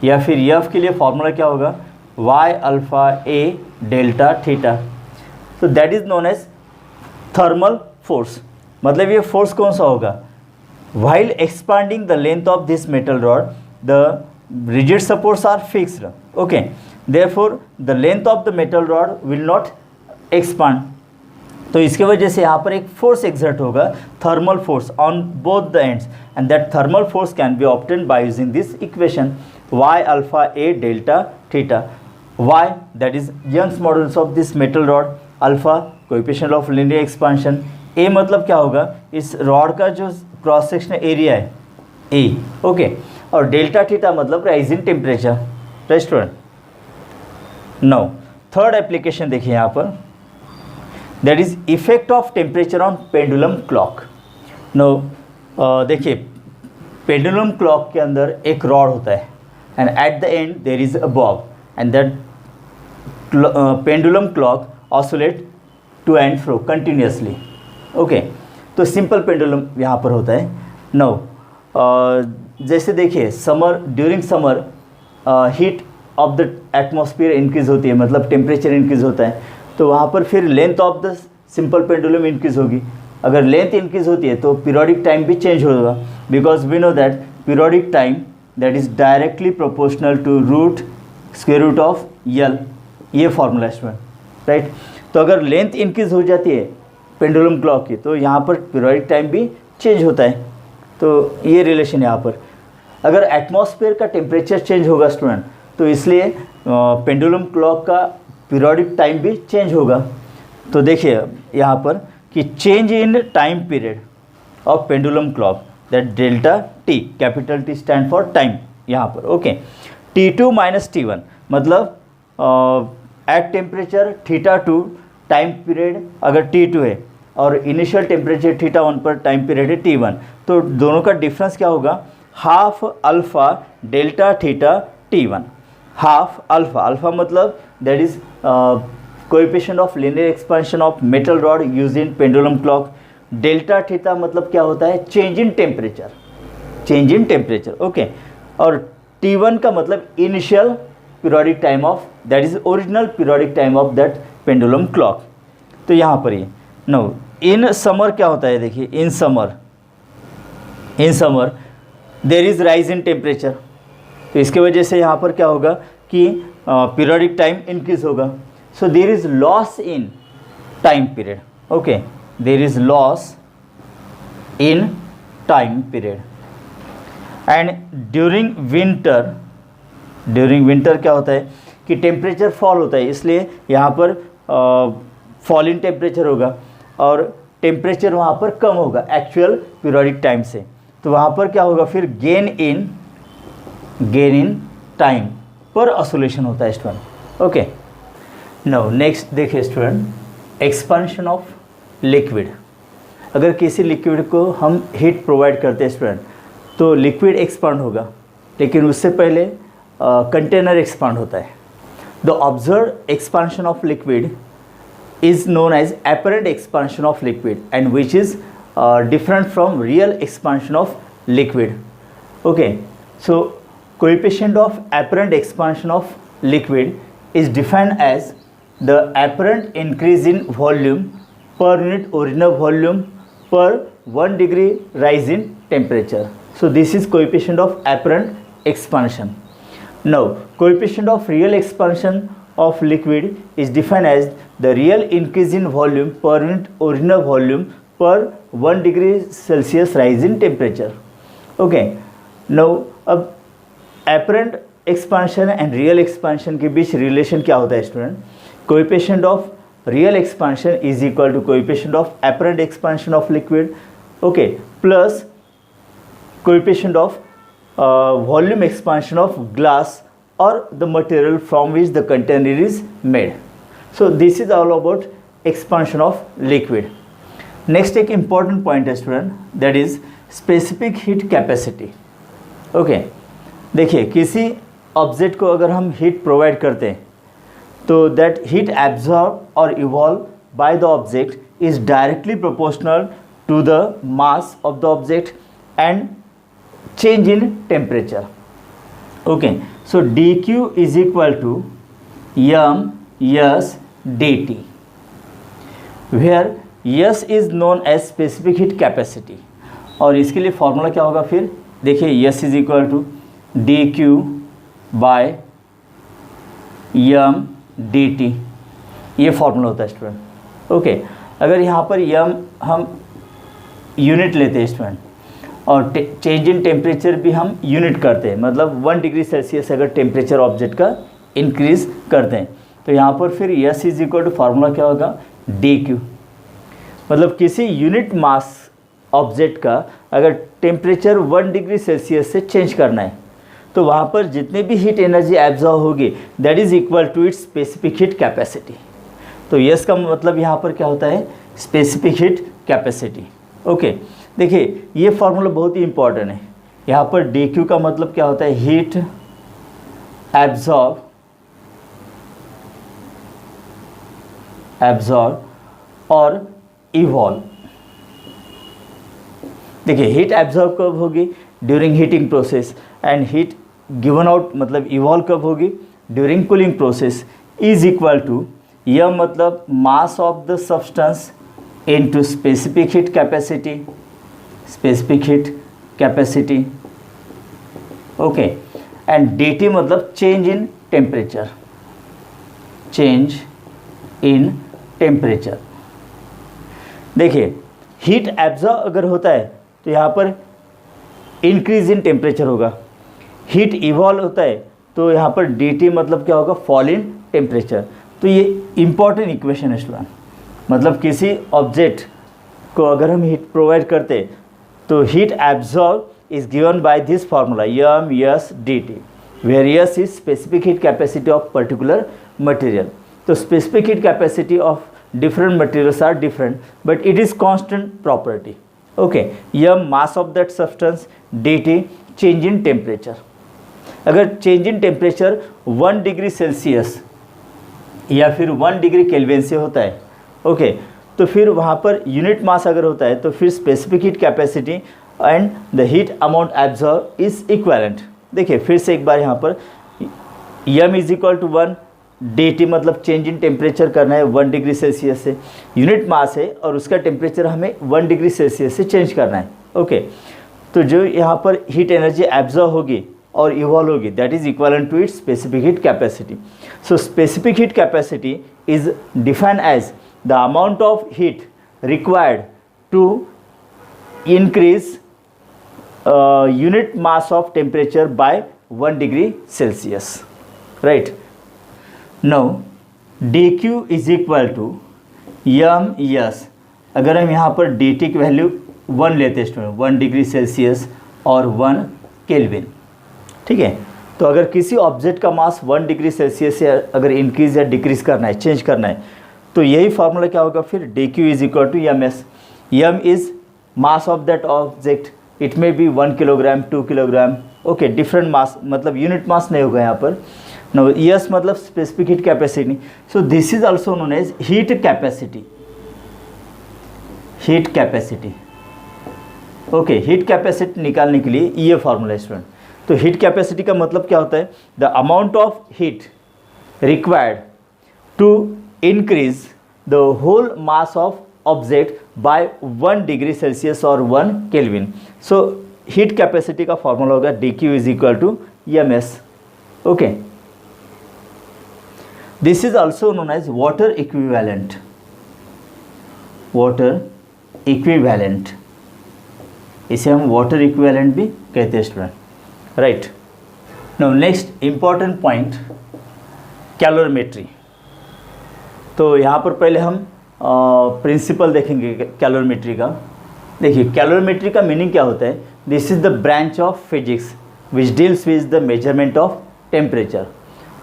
या फिर एफ के लिए फॉर्मूला क्या होगा, Y alpha A delta theta. तो that is known as thermal force, मतलब ये फोर्स कौन सा होगा, while expanding the length of this metal rod the rigid supports are fixed, okay, therefore the length of the metal rod will not expand, तो इसके वजह से यहाँ पर एक फोर्स एक्सर्ट होगा, thermal force on both the ends, and that thermal force can be obtained by using this equation y alpha a delta theta. y that is Young's modulus of this metal rod, alpha coefficient of linear expansion, a मतलब क्या होगा, इस rod का जो cross sectional area है A, okay, और delta theta मतलब rise in temperature, restaurant. No third application देखिए यहाँ पर, that is effect of temperature on pendulum clock. No देखिए पेंडुलम क्लॉक के अंदर एक रॉड होता है and at the end there is a bob, and that pendulum clock oscillate to and fro continuously, okay. तो सिंपल पेंडुलम यहाँ पर होता है। नो जैसे देखिए summer, during summer heat of the atmosphere increase होती है, मतलब टेम्परेचर इंक्रीज होता है, तो वहाँ पर फिर length of the simple pendulum increase होगी। अगर लेंथ इंक्रीज होती है तो पीरियोडिक टाइम भी चेंज होगा, because we know that periodic time that is directly proportional to root square root of L, ये फॉर्मूला स्टूडेंट, राइट। तो अगर लेंथ इंक्रीज हो जाती है पेंडुलम क्लॉक की तो यहाँ पर पीरियोडिक टाइम भी चेंज होता है, तो ये रिलेशन यहाँ पर। अगर एटमॉस्फेयर का टेम्परेचर चेंज होगा स्टूडेंट तो इसलिए पेंडुलम क्लॉक का पीरियोडिक टाइम भी चेंज होगा। तो देखिए यहाँ पर कि change in time period of pendulum clock that delta T, capital T stand for time यहाँ पर, ओके। T2 माइनस T1 मतलब एट टेम्परेचर θ2 टाइम पीरियड अगर T2 है और इनिशियल टेम्परेचर θ1 पर टाइम पीरियड है T1, तो दोनों का डिफरेंस क्या होगा, half alpha delta theta T1, half alpha, alpha मतलब that is coefficient of linear expansion of metal rod use in pendulum clock, delta theta मतलब क्या होता है, change in temperature, change in temperature, okay. और T1 का मतलब initial periodic time of, that is original periodic time of that pendulum clock. तो यहाँ पर ये नो इन समर क्या होता है, देखिए in summer there is rise in temperature, तो इसके वजह से यहाँ पर क्या होगा कि पीरियोडिक टाइम इंक्रीज होगा, so there is loss in time period, okay, there is loss in time period. And during winter क्या होता है कि टेम्परेचर फॉल होता है, इसलिए यहाँ पर फॉल इन टेम्परेचर होगा और टेम्परेचर वहाँ पर कम होगा एक्चुअल पीरियोडिक टाइम से, तो वहाँ पर क्या होगा फिर गेन इन टाइम पर ऑसिलेशन होता है स्टूडेंट, ओके। नाउ नेक्स्ट देखिए स्टूडेंट, एक्सपांशन ऑफ लिक्विड। अगर किसी लिक्विड को हम हीट प्रोवाइड करते हैं स्टूडेंट तो लिक्विड एक्सपांड होगा, लेकिन उससे पहले कंटेनर एक्सपांड होता है। The observe expansion of liquid is known as apparent expansion of liquid and which is different from real expansion of liquid. Okay, so coefficient of apparent expansion of liquid is defined as the apparent increase in volume per unit original volume per 1 degree rise in temperature. So this is coefficient of apparent expansion. Now coefficient of real expansion of liquid is defined as the real increase in volume per unit original volume per 1 degree Celsius rise in temperature. Okay, now अब apparent expansion and real expansion के बीच relation क्या होता है student? Coefficient of real expansion is equal to coefficient of apparent expansion of liquid, okay, plus coefficient of volume expansion of glass or the material from which the container is made. So this is all about expansion of liquid. Next एक important point है student, that is specific heat capacity. Okay, देखिए किसी object को अगर हम heat provide करते हैं तो दैट हीट एब्जॉर्ब और evolve by the object is directly proportional to the mass of the object and change in temperature. Okay, so dq is equal to m/s dt, where s is known as specific heat capacity. और इसके लिए formula क्या होगा फिर? देखिए s is equal to dq by m dt, ये formula होता है स्टूडेंट. ओके, अगर यहाँ पर m हम यूनिट लेते हैं स्टूडेंट और चेंज इन टेम्परेचर भी हम यूनिट करते हैं, मतलब 1 डिग्री सेल्सियस अगर टेम्परेचर ऑब्जेक्ट का इंक्रीज करते हैं तो यहाँ पर फिर S is equal to formula क्या होगा? dq. मतलब किसी यूनिट मास ऑब्जेक्ट का अगर टेम्परेचर 1 डिग्री सेल्सियस से चेंज करना है तो वहाँ पर जितने भी हीट एनर्जी एब्जॉर्ब होगी that is equal to its specific heat capacity. तो यस का मतलब यहाँ पर क्या होता है? Specific heat capacity. ओके, देखिए ये फार्मूला बहुत ही इंपॉर्टेंट है. यहाँ पर dq का मतलब क्या होता है? हीट एब्जॉर्ब और इवॉल्व. देखिए हीट एब्जॉर्ब कब होगी? During heating process, and heat given out मतलब इवॉल्व कब होगी? During cooling process. Is equal to यह मतलब mass of the substance into specific heat capacity. Okay, and dt मतलब चेंज इन टेम्परेचर. देखिए हीट एब्जॉर्ब अगर होता है तो यहाँ पर इंक्रीज इन टेम्परेचर होगा. हीट इवॉल्व होता है तो यहाँ पर dt मतलब क्या होगा? Fall in temperature. तो ये इंपॉर्टेंट इक्वेशन है स्टूडेंट. मतलब किसी ऑब्जेक्ट को अगर हम हीट प्रोवाइड करते हैं तो heat absorb is given by this formula m/s dt, where s is specific heat capacity of particular material. तो specific heat capacity of different materials are different but it is constant property. Okay, m mass of that substance, dt change in temperature. अगर change in temperature 1 degree Celsius या फिर 1 degree kelvin से होता है, okay, तो फिर वहाँ per unit mass अगर होता है तो फिर specific heat capacity and the heat amount absorb is equivalent. देखिए फिर से एक बार यहाँ पर m is equal to 1, dt मतलब चेंज इन टेम्परेचर करना है 1 डिग्री सेल्सियस से. यूनिट मास है और उसका टेम्परेचर हमें 1 डिग्री सेल्सियस से चेंज करना है. ओके, तो जो यहाँ पर हीट एनर्जी एब्जॉर्ब होगी और इवॉल्व होगी that is equivalent to its specific heat capacity. So specific heat capacity is defined as the amount of heat required to increase unit mass of temperature by 1 degree Celsius, right? Now dq is equal to m/s. अगर हम यहाँ पर dt की value 1 लेते हैं student, 1 degree Celsius और 1 kelvin, ठीक है. तो अगर किसी ऑब्जेक्ट का मास 1 डिग्री सेल्सियस से अगर इंक्रीज या डिक्रीज करना है, चेंज करना है, तो यही फार्मूला क्या होगा फिर? dq is equal to ms. m is mass of that object, it may be 1 kilogram, 2 kilogram, okay, different mass, मतलब यूनिट मास नहीं होगा यहाँ पर. Now S मतलब specific heat capacity. So this is also known as heat capacity. Heat capacity. Okay, heat capacity निकालने के लिए ये फार्मूला स्टूडेंट. तो हीट कैपेसिटी का मतलब क्या होता है? The amount of heat required to increase the whole mass of object by 1 degree Celsius और 1 केल्विन. सो हीट कैपेसिटी का फॉर्मूला होगा dq is equal to ms. Okay, this is also known as water equivalent. Water equivalent, इसे हम water equivalent भी कहते हैं student, right. Now next important point, calorimetry. तो यहाँ पर पहले हम प्रिंसिपल देखेंगे कैलोरीमेट्री का. देखिए, कैलोरीमेट्री का मीनिंग क्या होता है? This is the branch of physics which deals with the measurement of temperature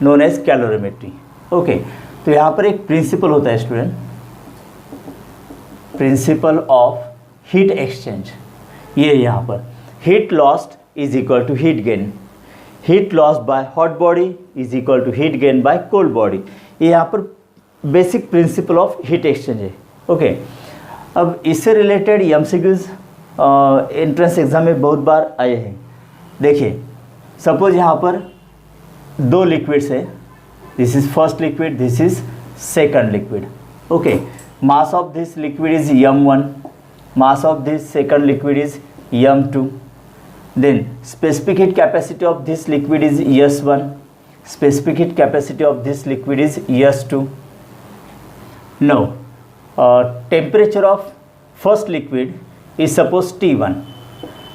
known as calorimetry. Okay, तो यहाँ पर एक प्रिंसिपल होता है student, principle of heat exchange. ये यहाँ पर heat lost is equal to heat gain. Heat lost by hot body is equal to heat gain by cold body. ये यहाँ पर basic principle of heat exchange है. Okay, अब इससे related MCQs entrance exam में बहुत बार आए हैं. देखिए, सपोज यहाँ पर दो लिक्विड्स है, this is first liquid, this is second liquid. Okay, mass of this liquid is m1, mass of this second liquid is m2. Then specific heat capacity of this liquid is s1, specific heat capacity of this liquid is s2. Now temperature of first liquid is suppose T1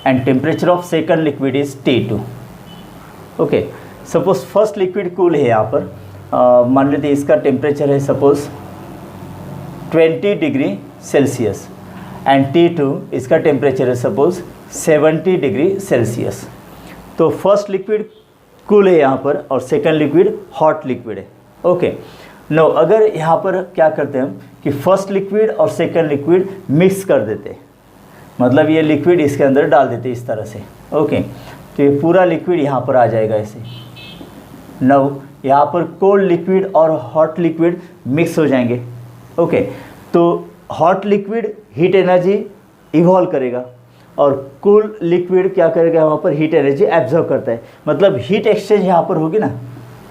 and temperature of second liquid is T2. okay, suppose first liquid cool है यहाँ पर, मान लेते इसका temperature है suppose 20 degree Celsius and T2 इसका temperature है suppose 70 degree Celsius. तो फर्स्ट लिक्विड कूल है यहाँ पर और सेकंड लिक्विड हॉट लिक्विड है. ओके, नो अगर यहाँ पर क्या करते हैं हम कि फर्स्ट लिक्विड और सेकंड लिक्विड मिक्स कर देते, मतलब ये लिक्विड इसके अंदर डाल देते इस तरह से. ओके, तो ये पूरा लिक्विड यहाँ पर आ जाएगा ऐसे. नो यहाँ पर कोल्ड लिक्विड और हॉट लिक्विड मिक्स हो जाएंगे. ओके, तो hot liquid heat energy evolve करेगा और कूल लिक्विड क्या करेगा, वहाँ पर हीट एनर्जी एब्जॉर्व करता है. मतलब हीट एक्सचेंज यहाँ पर होगी ना,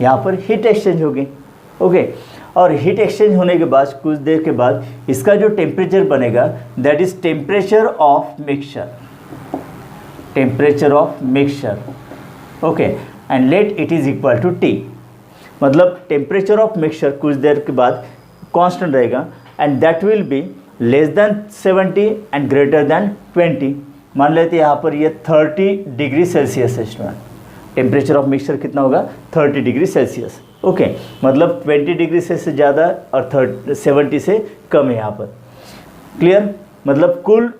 यहाँ पर हीट एक्सचेंज होगी. ओके, और हीट एक्सचेंज होने के बाद कुछ देर के बाद इसका जो टेम्परेचर बनेगा that is temperature of mixture. Temperature of mixture. Okay, and let it is equal to T. मतलब टेम्परेचर ऑफ मिक्सचर कुछ देर के बाद कांस्टेंट रहेगा and that will be less than 70 and greater than 20. मान लेते हैं यहाँ पर ये 30 डिग्री सेल्सियस है स्टूडेंट. टेम्परेचर ऑफ मिक्सचर कितना होगा? 30 डिग्री सेल्सियस. ओके, मतलब 20 डिग्री से ज़्यादा और 70 से कम है यहाँ पर. क्लियर? मतलब कूल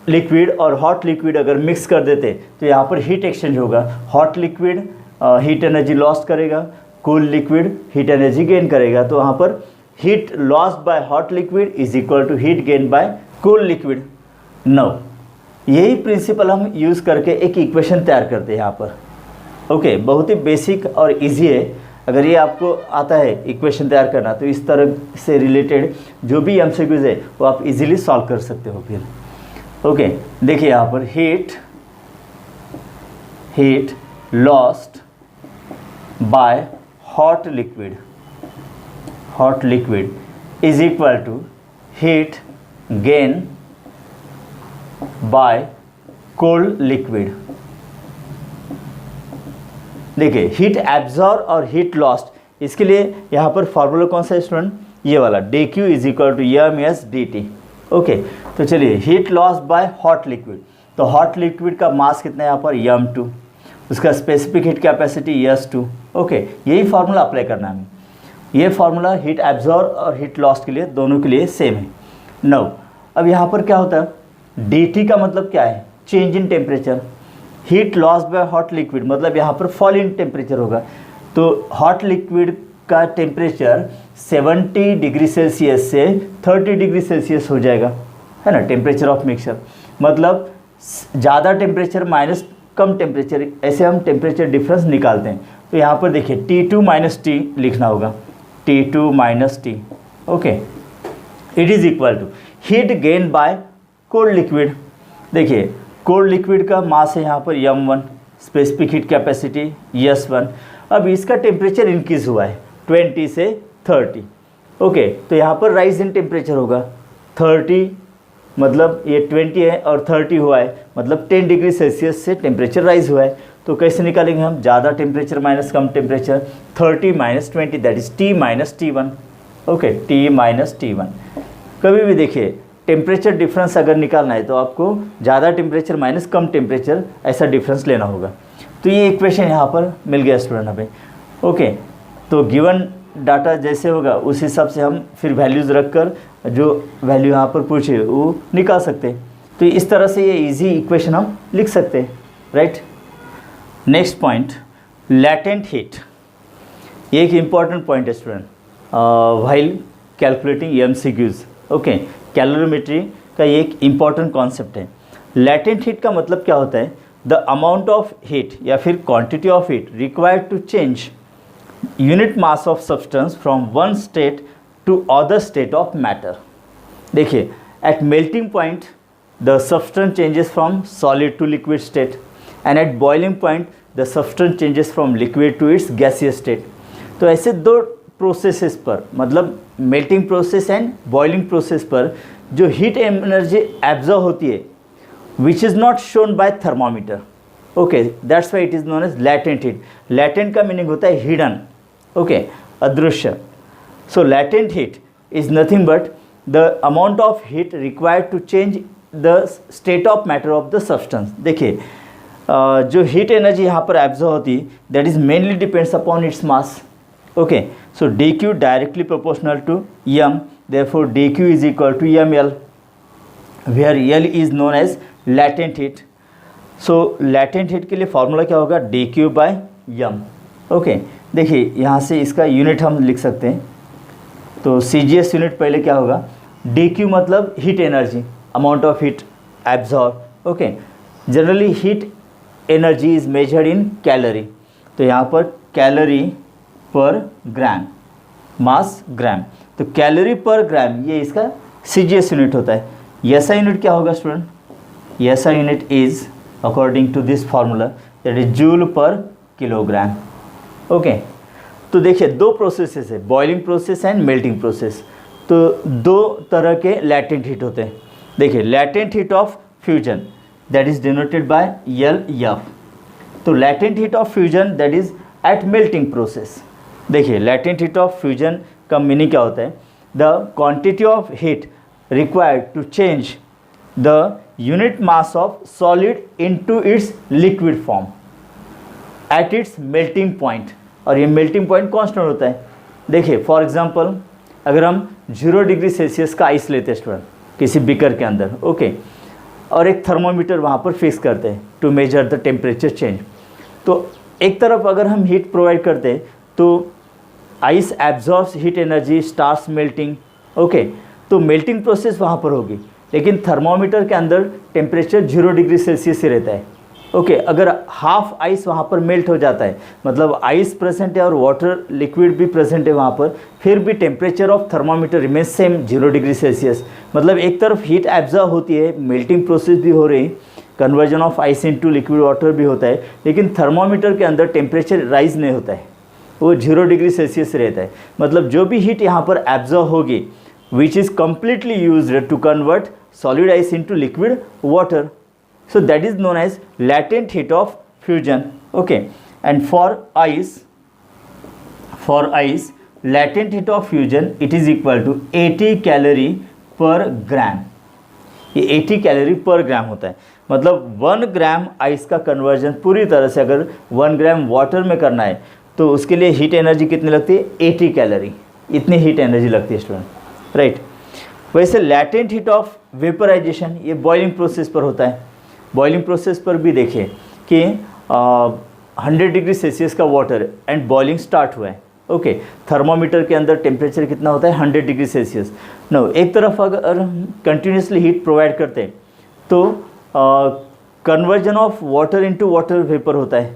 लिक्विड और हॉट लिक्विड अगर मिक्स कर देते तो यहाँ पर हीट एक्सचेंज होगा. Hot liquid heat energy loss करेगा, cool liquid heat energy gain करेगा. तो वहाँ पर heat lost by hot liquid is equal to heat gained by cool liquid. Now यही प्रिंसिपल हम यूज़ करके एक इक्वेशन तैयार करते हैं यहाँ पर. ओके, बहुत ही बेसिक और इजी है. अगर ये आपको आता है इक्वेशन तैयार करना तो इस तरह से रिलेटेड जो भी एमसीक्यूज है वो आप इजीली सॉल्व कर सकते हो फिर. ओके, देखिए यहाँ पर heat lost by hot liquid is equal to heat gain by cold liquid. देखिए, हीट एब्जॉर्ब और हीट लॉस्ट, इसके लिए यहाँ पर फार्मूला कौन सा है स्टूडेंट? ये वाला dq is equal to ms dt. Okay, तो चलिए heat loss by hot liquid. तो हॉट लिक्विड का मास कितना है यहाँ पर? m2. उसका specific heat capacity s2. Okay, यही फार्मूला अप्लाई करना है. ये फार्मूला हीट एब्जॉर्ब और हीट लॉस के लिए दोनों के लिए सेम है. नो, अब यहाँ पर क्या होता है? dt का मतलब क्या है? Change in temperature. Heat loss by hot liquid मतलब यहाँ पर फॉल इन टेम्परेचर होगा. तो हॉट लिक्विड का टेम्परेचर 70 डिग्री सेल्सियस से 30 डिग्री सेल्सियस हो जाएगा, है ना, टेम्परेचर ऑफ मिक्सचर. मतलब ज़्यादा टेम्परेचर माइनस कम टेम्परेचर, ऐसे हम टेम्परेचर डिफरेंस निकालते हैं. तो यहाँ पर देखिए T2 माइनस टी लिखना होगा, T2 minus T, okay. It is equal to heat gain by cold liquid. देखिए कोल्ड लिक्विड का मास है यहाँ पर m1, specific heat capacity S1। अब इसका टेम्परेचर इंक्रीज हुआ है 20 से 30, ओके। तो यहाँ पर राइज इन टेम्परेचर होगा 30, मतलब ये 20 है और 30 हुआ है, मतलब 10 डिग्री सेल्सियस से टेम्परेचर राइज हुआ है। तो कैसे निकालेंगे हम, ज़्यादा temperature minus come temperature, 30 minus 20 that is T minus T1, okay, T minus T1। कभी भी देखिए टेम्परेचर डिफरेंस अगर निकालना है तो आपको ज़्यादा टेम्परेचर माइनस कम टेम्परेचर ऐसा डिफरेंस लेना होगा। तो ये इक्वेशन यहाँ पर मिल गया स्टूडेंट हमें, ओके। तो गिवन डाटा जैसे होगा उस हिसाब से हम फिर वैल्यूज़ रख कर जो वैल्यू यहाँ पर पूछे वो निकाल सकते हैं। तो इस तरह से ये इजी इक्वेशन हम लिख सकते हैं, right. Next point, latent heat. ये एक इम्पॉर्टेंट पॉइंट है student while calculating MCQs, okay. Calorimetry का ये एक इम्पॉर्टेंट कॉन्सेप्ट है। लैटेंट हीट का मतलब क्या होता है, द अमाउंट ऑफ हीट या फिर quantity of heat required to change unit mass of substance from one state to other state of matter. देखिए at melting point the substance changes from solid to liquid state and at boiling point the substance changes from liquid to its gaseous state. तो ऐसे दो processes पर, मतलब melting process and boiling process पर जो heat energy absorb होती है which is not shown bye thermometer, okay, that's why it is known as latent heat. Latent का मीनिंग होता है हिडन, ओके, अदृश्य। So latent heat is nothing but the amount of heat required to change the state of matter of the substance. देखिए जो heat energy यहाँ पर absorb होती है that is mainly depends upon its mass, okay. So dq directly proportional to m, therefore dq is equal to ml, where L is known as latent heat. So latent heat के लिए formula क्या होगा, dq by m, okay. देखिए यहाँ से इसका unit हम लिख सकते हैं। तो CGS यूनिट पहले क्या होगा, dq मतलब heat energy, amount of heat absorb, okay. Generally heat energy is measured in calorie, तो यहाँ पर कैलोरी पर ग्राम, मास ग्राम, तो कैलोरी पर ग्राम ये इसका CGS यूनिट होता है। SI यूनिट क्या होगा student, SI unit is according to this formula that is joule per kilogram, okay. तो देखिए दो प्रोसेसेस है, boiling process and melting process. तो दो तरह के लैटेंट हीट होते हैं। देखिए latent heat of fusion that is denoted by LF। तो latent heat of fusion that is at melting process. देखिए लैटेंट हीट ऑफ फ्यूजन का मीनिंग क्या होता है, the quantity of heat required to change the unit mass of solid into its liquid form at its melting point. और ये melting point constant होता है। देखिए फॉर एग्जांपल अगर हम 0 डिग्री सेल्सियस का आइस लेते हैं स्टूडेंट किसी बीकर के अंदर, ओके, और एक थर्मोमीटर वहाँ पर फिक्स करते हैं to measure the temperature change. तो एक तरफ अगर हम हीट प्रोवाइड करते हैं तो ice absorbs heat energy, starts melting, okay. तो मेल्टिंग प्रोसेस वहाँ पर होगी, लेकिन थर्मोमीटर के अंदर टेम्परेचर 0 डिग्री सेल्सियस से रहता है, ओके। अगर हाफ आइस वहाँ पर मेल्ट हो जाता है, मतलब आइस प्रेजेंट है और वाटर लिक्विड भी प्रेजेंट है वहाँ पर, फिर भी temperature of thermometer remains same 0 degree Celsius. मतलब एक तरफ हीट एब्जॉर्ब होती है, मेल्टिंग प्रोसेस भी हो रही, conversion of ice into liquid water भी होता है, लेकिन थर्मोमीटर के अंदर टेम्परेचर राइज नहीं होता है, वो 0 डिग्री सेल्सियस रहता है। मतलब जो भी हीट यहाँ पर एब्जॉर्ब होगी which is completely used to convert solid ice into liquid water, so that is known as latent heat of fusion, okay. And for ice latent heat of fusion it is equal to 80 calorie per gram। ये 80 calorie per ग्राम होता है। मतलब 1 gram ice का conversion पूरी तरह से अगर 1 gram water में करना है तो उसके लिए हीट एनर्जी कितनी लगती है, 80 कैलोरी, इतनी हीट एनर्जी लगती है स्टूडेंट, राइट। वैसे लैटेंट हीट ऑफ वेपराइजेशन ये बॉइलिंग प्रोसेस पर होता है। बॉइलिंग प्रोसेस पर भी देखिए कि 100 डिग्री सेल्सियस का वाटर एंड बॉइलिंग स्टार्ट हुआ है, ओके। थर्मोमीटर के अंदर टेम्परेचर कितना होता है, 100 डिग्री सेल्सियस। नो, एक तरफ अगर कंटिन्यूसली हीट प्रोवाइड करते हैं तो conversion of water into water vapour होता है,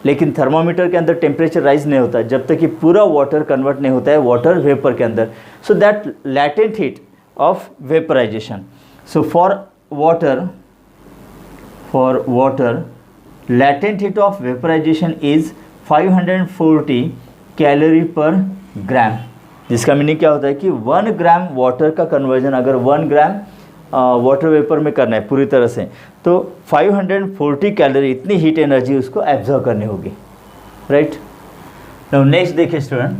लेकिन थर्मामीटर के अंदर टेम्परेचर राइज नहीं होता जब तक कि पूरा वाटर कन्वर्ट नहीं होता है वाटर वेपर के अंदर. So that latent heat of vaporization. So for water latent heat of vaporization is 540 calorie per gram. जिसका मीनिंग क्या होता है कि 1 ग्राम वाटर का कन्वर्जन अगर 1 ग्राम वाटर वेपर में करना है पूरी तरह से तो 540 कैलोरी इतनी हीट एनर्जी उसको एब्जॉर्व करनी होगी. राइट. नाउ नेक्स्ट देखिए स्टूडेंट,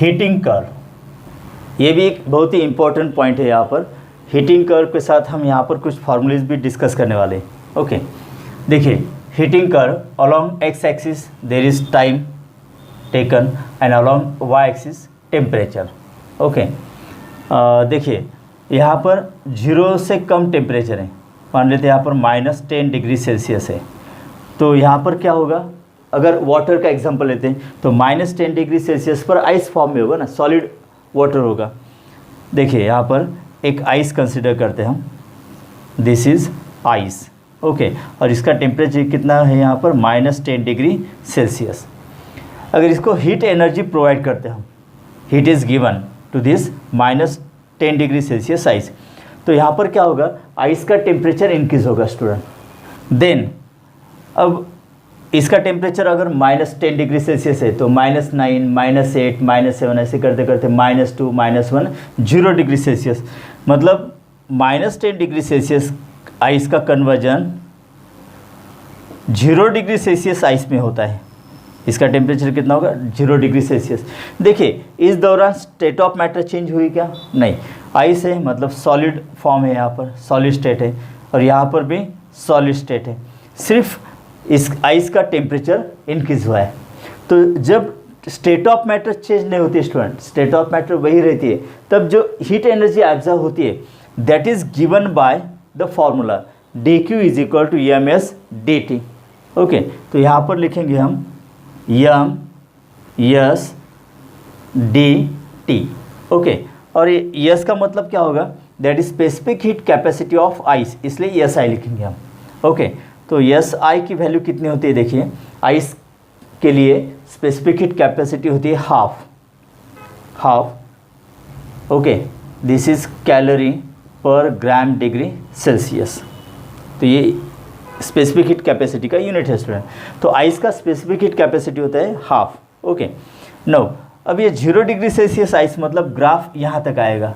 हीटिंग कर्व. ये भी एक बहुत ही इंपॉर्टेंट पॉइंट है यहाँ पर. हीटिंग कर्व के साथ हम यहाँ पर कुछ फॉर्मूलेज भी डिस्कस करने वाले हैं. ओके देखिए, heating curve along x axis there is time taken and along y axis temperature. Okay देखिए यहाँ पर 0 से कम टेम्परेचर है. मान लेते हैं यहाँ पर -10 डिग्री सेल्सियस है. तो यहाँ पर क्या होगा, अगर वाटर का एग्जांपल लेते हैं तो -10 डिग्री सेल्सियस पर आइस फॉर्म में होगा ना, सॉलिड वाटर होगा. देखिए यहाँ पर एक आइस कंसिडर करते हैं हम. This is ice. ओके और इसका टेम्परेचर कितना है यहाँ पर -10 डिग्री सेल्सियस. अगर इसको हीट एनर्जी प्रोवाइड करते हैं हम, heat is given to this -10 degree Celsius ice, तो यहाँ पर क्या होगा, आइस का टेम्परेचर इंक्रीज होगा स्टूडेंट. देन अब इसका टेम्परेचर अगर -10 डिग्री सेल्सियस है तो -9 -8 -7 ऐसे करते करते -2 -1 0 डिग्री सेल्सियस. मतलब -10 डिग्री सेल्सियस आइस का कन्वर्जन 0 डिग्री सेल्सियस आइस में होता है. इसका टेम्परेचर कितना होगा, 0 डिग्री सेल्सियस. देखिए इस दौरान स्टेट ऑफ मैटर चेंज हुई क्या, नहीं. आइस है मतलब सॉलिड फॉर्म है, यहाँ पर सॉलिड स्टेट है और यहाँ पर भी सॉलिड स्टेट है. सिर्फ इस आइस का टेम्परेचर इंक्रीज हुआ है. तो जब स्टेट ऑफ मैटर चेंज नहीं होती स्टूडेंट, स्टेट ऑफ मैटर वही रहती है, तब जो हीट एनर्जी एब्जॉर्ब होती है that is given by the formula dq is equal to ms dt. Okay तो यहाँ पर लिखेंगे हम ms dt. ओके और ये s का मतलब क्या होगा, that is specific heat capacity of ice, इसलिए SI लिखेंगे हम. ओके तो SI की वैल्यू कितनी होती है, देखिए आइस के लिए स्पेसिफिक हीट कैपेसिटी होती है half. Okay this is calorie per gram degree Celsius. तो ये स्पेसिफिक हीट कैपेसिटी का यूनिट है स्टूडेंट. तो आइस का स्पेसिफिक हीट कैपेसिटी होता है हाफ. ओके नो अब ये 0 डिग्री सेल्सियस आइस मतलब ग्राफ यहाँ तक आएगा,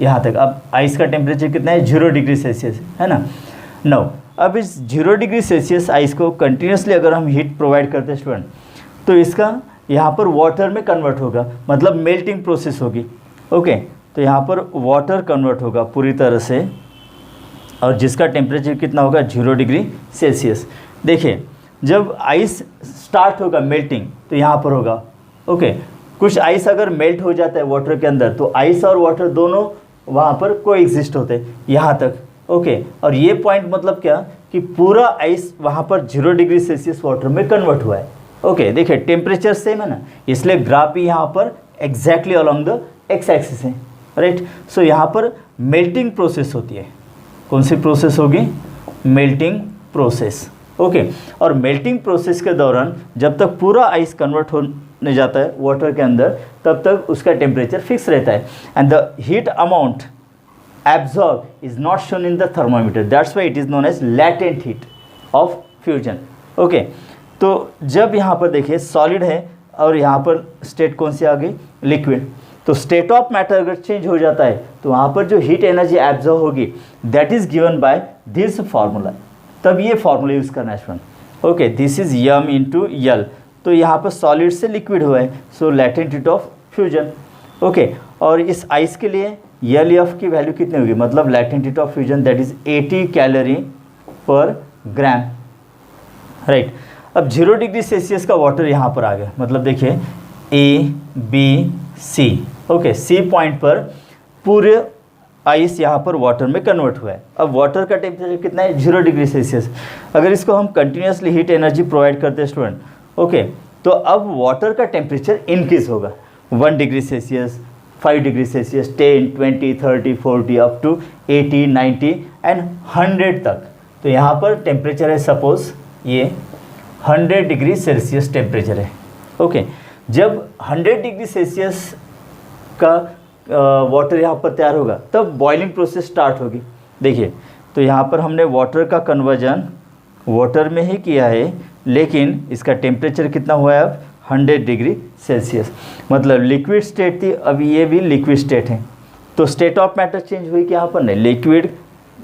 यहाँ तक. अब आइस का टेम्परेचर कितना है, 0 डिग्री सेल्सियस है ना. नो अब इस 0 डिग्री सेल्सियस आइस को कंटिन्यूसली अगर हम हीट प्रोवाइड करते हैं स्टूडेंट तो इसका यहाँ पर वाटर में कन्वर्ट होगा, मतलब मेल्टिंग प्रोसेस होगी. ओके तो यहाँ पर वाटर कन्वर्ट होगा पूरी तरह से और जिसका टेम्परेचर कितना होगा, 0 डिग्री सेल्सियस. देखिए जब आइस स्टार्ट होगा मेल्टिंग तो यहाँ पर होगा. ओके कुछ आइस अगर मेल्ट हो जाता है वाटर के अंदर तो आइस और वाटर दोनों वहाँ पर कोएग्जिस्ट होते हैं यहाँ तक. ओके और ये पॉइंट मतलब क्या कि पूरा आइस वहाँ पर 0 डिग्री सेल्सियस वाटर में कन्वर्ट हुआ है. ओके देखिए टेम्परेचर सेम है ना, इसलिए ग्राफ भी यहाँ पर exactly along the x axis है. राइट. सो यहाँ पर मेल्टिंग प्रोसेस होती है. कौन सी प्रोसेस होगी, मेल्टिंग प्रोसेस. ओके और मेल्टिंग प्रोसेस के दौरान जब तक पूरा आइस कन्वर्ट होने जाता है वाटर के अंदर तब तक उसका टेम्परेचर फिक्स रहता है. And the heat amount absorb is not shown in the thermometer, that's why it is known as latent heat of fusion. Okay तो जब यहाँ पर देखिए सॉलिड है और यहाँ पर स्टेट कौन सी आ गई, लिक्विड. तो स्टेट ऑफ मैटर अगर चेंज हो जाता है तो वहाँ पर जो हीट एनर्जी एब्जॉर्ब होगी that is given by this formula. तब ये फार्मूला यूज़ करना है student. Okay this is m into L. तो यहाँ पर सॉलिड से लिक्विड हुआ है, so latent heat of fusion. Okay और इस आइस के लिए LF की वैल्यू कितनी होगी, मतलब latent heat of fusion that is 80 calorie per gram. Right. अब 0 डिग्री सेल्सियस का वाटर यहाँ पर आ गया, मतलब देखिए ABC. ओके सी पॉइंट पर पूरे आइस यहाँ पर वाटर में कन्वर्ट हुआ है. अब वाटर का टेम्परेचर कितना है, 0 डिग्री सेल्सियस. अगर इसको हम कंटिन्यूसली हीट एनर्जी प्रोवाइड करते हैं स्टूडेंट, ओके तो अब वाटर का टेम्परेचर इंक्रीज होगा 1 degree Celsius, 5 degree Celsius, 10, 20, 30, 40 up to 80, 90 and 100 तक. तो यहाँ पर टेम्परेचर है सपोज ये 100 डिग्री सेल्सियस टेम्परेचर है। ओके, जब 100 डिग्री सेल्सियस का वाटर यहाँ पर तैयार होगा तब बॉइलिंग प्रोसेस स्टार्ट होगी। देखिए, तो यहाँ पर हमने वाटर का कन्वर्जन वाटर में ही किया है, लेकिन इसका टेम्परेचर कितना हुआ है अब 100 डिग्री सेल्सियस। मतलब लिक्विड स्टेट थी, अब ये भी लिक्विड स्टेट है। तो स्टेट ऑफ मैटर चेंज हुई कि यहाँ पर नहीं, लिक्विड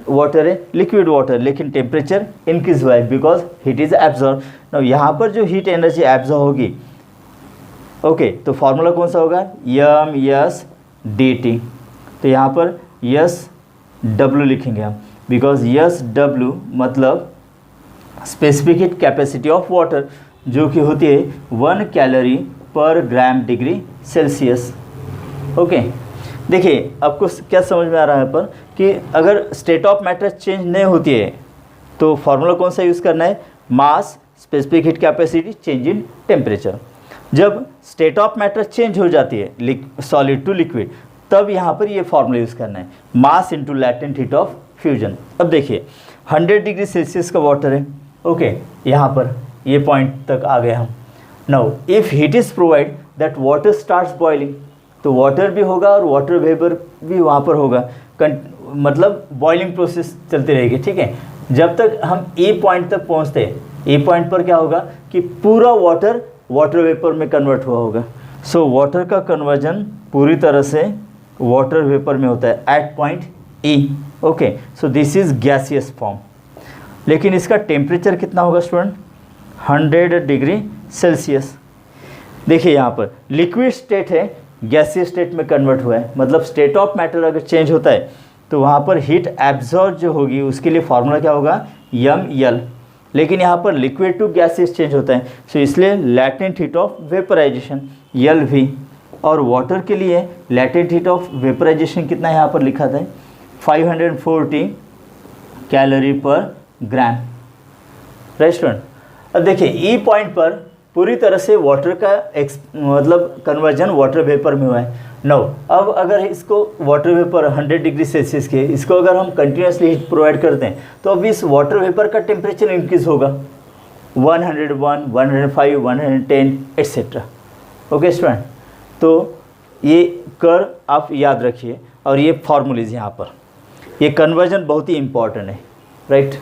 वाटर है, लिक्विड वाटर, लेकिन टेम्परेचर इंक्रीज हुआ है because heat is absorb. Now यहाँ पर जो हीट एनर्जी एब्जॉर्ब होगी, ओके, तो फॉर्मूला कौन सा होगा, यम यस डी टी। तो यहाँ पर यस डब्ल्यू लिखेंगे हम, बिकॉज यस डब्ल्यू मतलब specific heat capacity of water, जो कि होती है 1 calorie per gram degree Celsius. Okay, देखिए आपको क्या समझ में आ रहा है पर कि अगर स्टेट ऑफ मैटर चेंज नहीं होती है तो फॉर्मूला कौन सा यूज़ करना है, मास specific heat capacity change in temperature. जब स्टेट ऑफ मैटर चेंज हो जाती है सॉलिड टू लिक्विड, तब यहाँ पर ये फॉर्मूला यूज़ करना है, mass into latent heat of fusion. अब देखिए 100 डिग्री सेल्सियस का वाटर है, ओके, यहाँ पर ये पॉइंट तक आ गए हम। Now if heat is provide that water starts boiling, तो वाटर भी होगा और वाटर वेपर भी वहाँ पर होगा, मतलब बॉइलिंग प्रोसेस चलती रहेगी। ठीक है, जब तक हम ए पॉइंट तक पहुँचते हैं, ए पॉइंट पर क्या होगा कि पूरा वाटर वाटर वेपर में कन्वर्ट हुआ होगा। सो वाटर का कन्वर्जन पूरी तरह से वाटर वेपर में होता है at point E. Okay, so this is gaseous form. लेकिन इसका टेम्परेचर कितना होगा स्टूडेंट, 100 डिग्री सेल्सियस। देखिए यहाँ पर लिक्विड स्टेट है, गैसियस स्टेट में कन्वर्ट हुआ है, मतलब स्टेट ऑफ मैटर अगर चेंज होता है तो वहाँ पर हीट एब्जॉर्ब जो होगी उसके लिए फॉर्मूला क्या होगा, यम यल। लेकिन यहाँ पर लिक्विड टू गैसियस चेंज होता है, सो इसलिए लैटेंट हीट ऑफ वेपराइजेशन यल भी। और वाटर के लिए लैटेंट हीट ऑफ वेपराइजेशन कितना यहाँ पर लिखा था, 540 कैलोरी पर ग्राम। राइट स्टूडेंट, अब देखिए ई पॉइंट पर पूरी तरह से वाटर का मतलब कन्वर्जन वाटर वेपर में हुआ है। नो, अब अगर इसको वाटर वेपर 100 डिग्री सेल्सियस के, इसको अगर हम कंटिन्यूसली हीट प्रोवाइड करते हैं तो अब इस वाटर वेपर का टेम्परेचर इंक्रीज होगा 101, 105, 110 एट्सेट्रा। ओके स्टूडेंट, तो ये कर्व आप याद रखिए और ये फॉर्मूलेज यहाँ पर, ये कन्वर्जन बहुत ही इंपॉर्टेंट है। राइट।